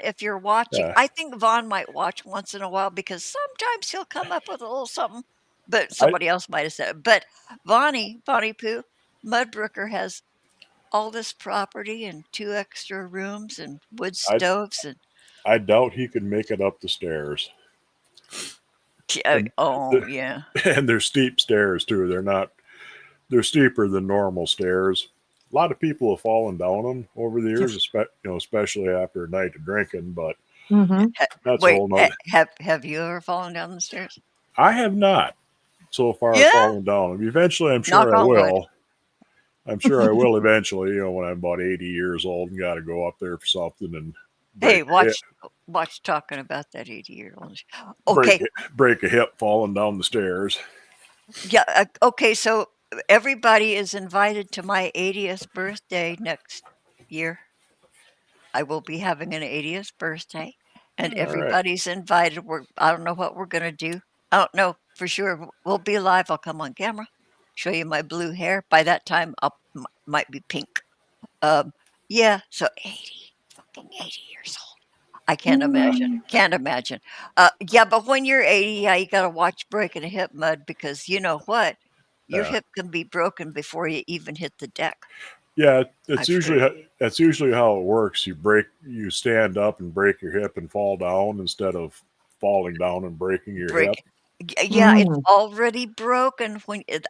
if you're watching, Yeah, I think Vaughn might watch once in a while because sometimes he'll come up with a little something, but I somebody else might have said it. But Vonnie Pooh, Mudbrooker has all this property and 2 extra rooms and wood I stoves and I doubt he could make it up the stairs. And oh the, yeah. and they're steep stairs too. They're steeper than normal stairs. A lot of people have fallen down them over the years, especially after a night of drinking. But Mhm. that's a Wait, whole nother. have you ever fallen down the stairs? I have not so far Yeah. fallen down them. Eventually, I'm Knock sure I on wood. will. I'm sure I will eventually. When I'm about 80 years old and got to go up there for something and Hey, break a hip, watch talking about that 80-year-old. break Okay, break a hip falling down the stairs. yeah, okay, so everybody is invited to my 80th birthday next year. I will be having an 80th birthday, and All right. everybody's invited. I don't know what we're gonna do. I don't know for sure. We'll be live. I'll come on camera, show you my blue hair. By that time, might be pink. Um, yeah, so 80, fucking 80 years old. I can't imagine. Mm. Can't imagine. Yeah, but when you're 80, yeah, you gotta watch breaking a hip, Mud, because you know what? Your Yeah. hip can be broken before you even hit the deck. Yeah, I've heard. that's usually how it works. You stand up and break your hip and fall down instead of falling down and breaking your hip. Break. Yeah, it's Mm. already broken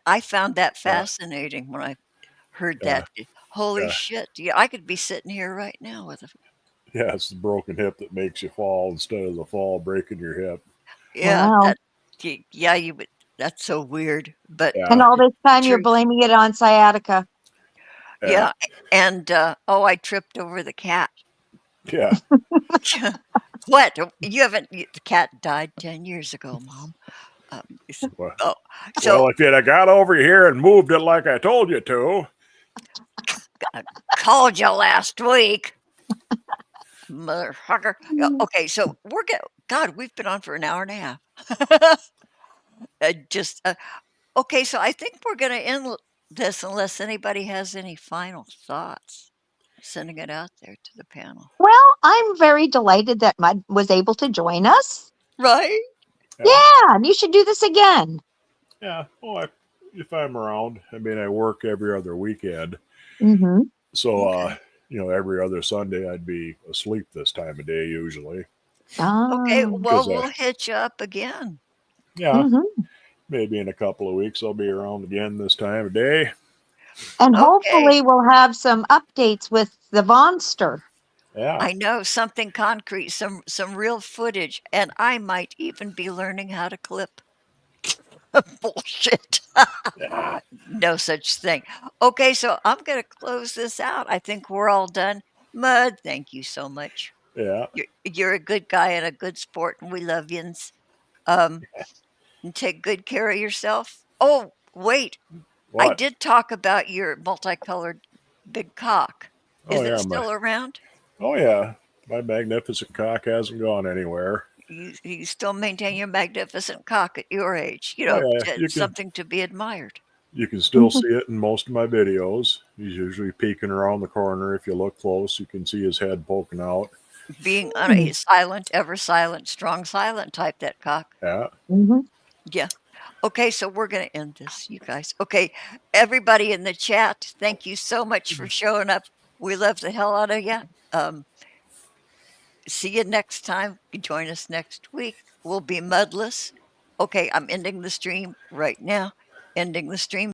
I found that Yeah, fascinating when I heard yeah, that. Holy yeah, shit. Yeah, I could be sitting here right now with a yeah. It's the broken hip that makes you fall instead of the fall breaking your hip. yeah, Wow. yeah, you would that's so weird, but And Yeah, all this time you're true. blaming it on sciatica. yeah, Yeah, and, I tripped over the cat. yeah. What? You haven't the cat died 10 years ago, Mom. S Well, oh, so well, if you'd have got over here and moved it like I told you to, I called you last week, motherfucker. Yeah, Mm. okay, so God, we've been on for an hour and a half. Just, okay, so I think we're gonna end this unless anybody has any final thoughts. Sending it out there to the panel. Well, I'm very delighted that Mud was able to join us. Right? yeah, Yeah, and you should do this again. yeah. Well, if I'm around, I mean, I work every other weekend, Mm-hmm. so Okay. every other Sunday I'd be asleep this time of day usually. Okay, Oh. well, Because we'll hit you up again. yeah, Mm-hmm. maybe in a couple of weeks I'll be around again this time of day. And Okay. hopefully we'll have some updates with the Vonster. Yeah, I know something concrete, some real footage, and I might even be learning how to clip. Bullshit. yeah, No such thing. Okay, so I'm going to close this out. I think we're all done. Mud, thank you so much. yeah. You're a good guy and a good sport, and we love yins. Um, and take good care of yourself. Oh, wait, I What? did talk about your multicolored big cock. Oh Is it yeah, still around? my magnificent cock hasn't gone anywhere. You still maintain your magnificent cock at your age. Oh yeah, It's something to be admired. you can still see it in most of my videos. He's usually peeking around the corner. If you look close, you can see his head poking out. Being Mm. silent, ever silent, strong silent type, that cock. Yeah, Mm-hmm. Yeah. Okay, so we're going to end this, you guys. Okay, everybody in the chat, thank you so much for showing up. We love the hell out of you. See you next time. Join us next week. We'll be mudless. Okay, I'm ending the stream right now. Ending the stream.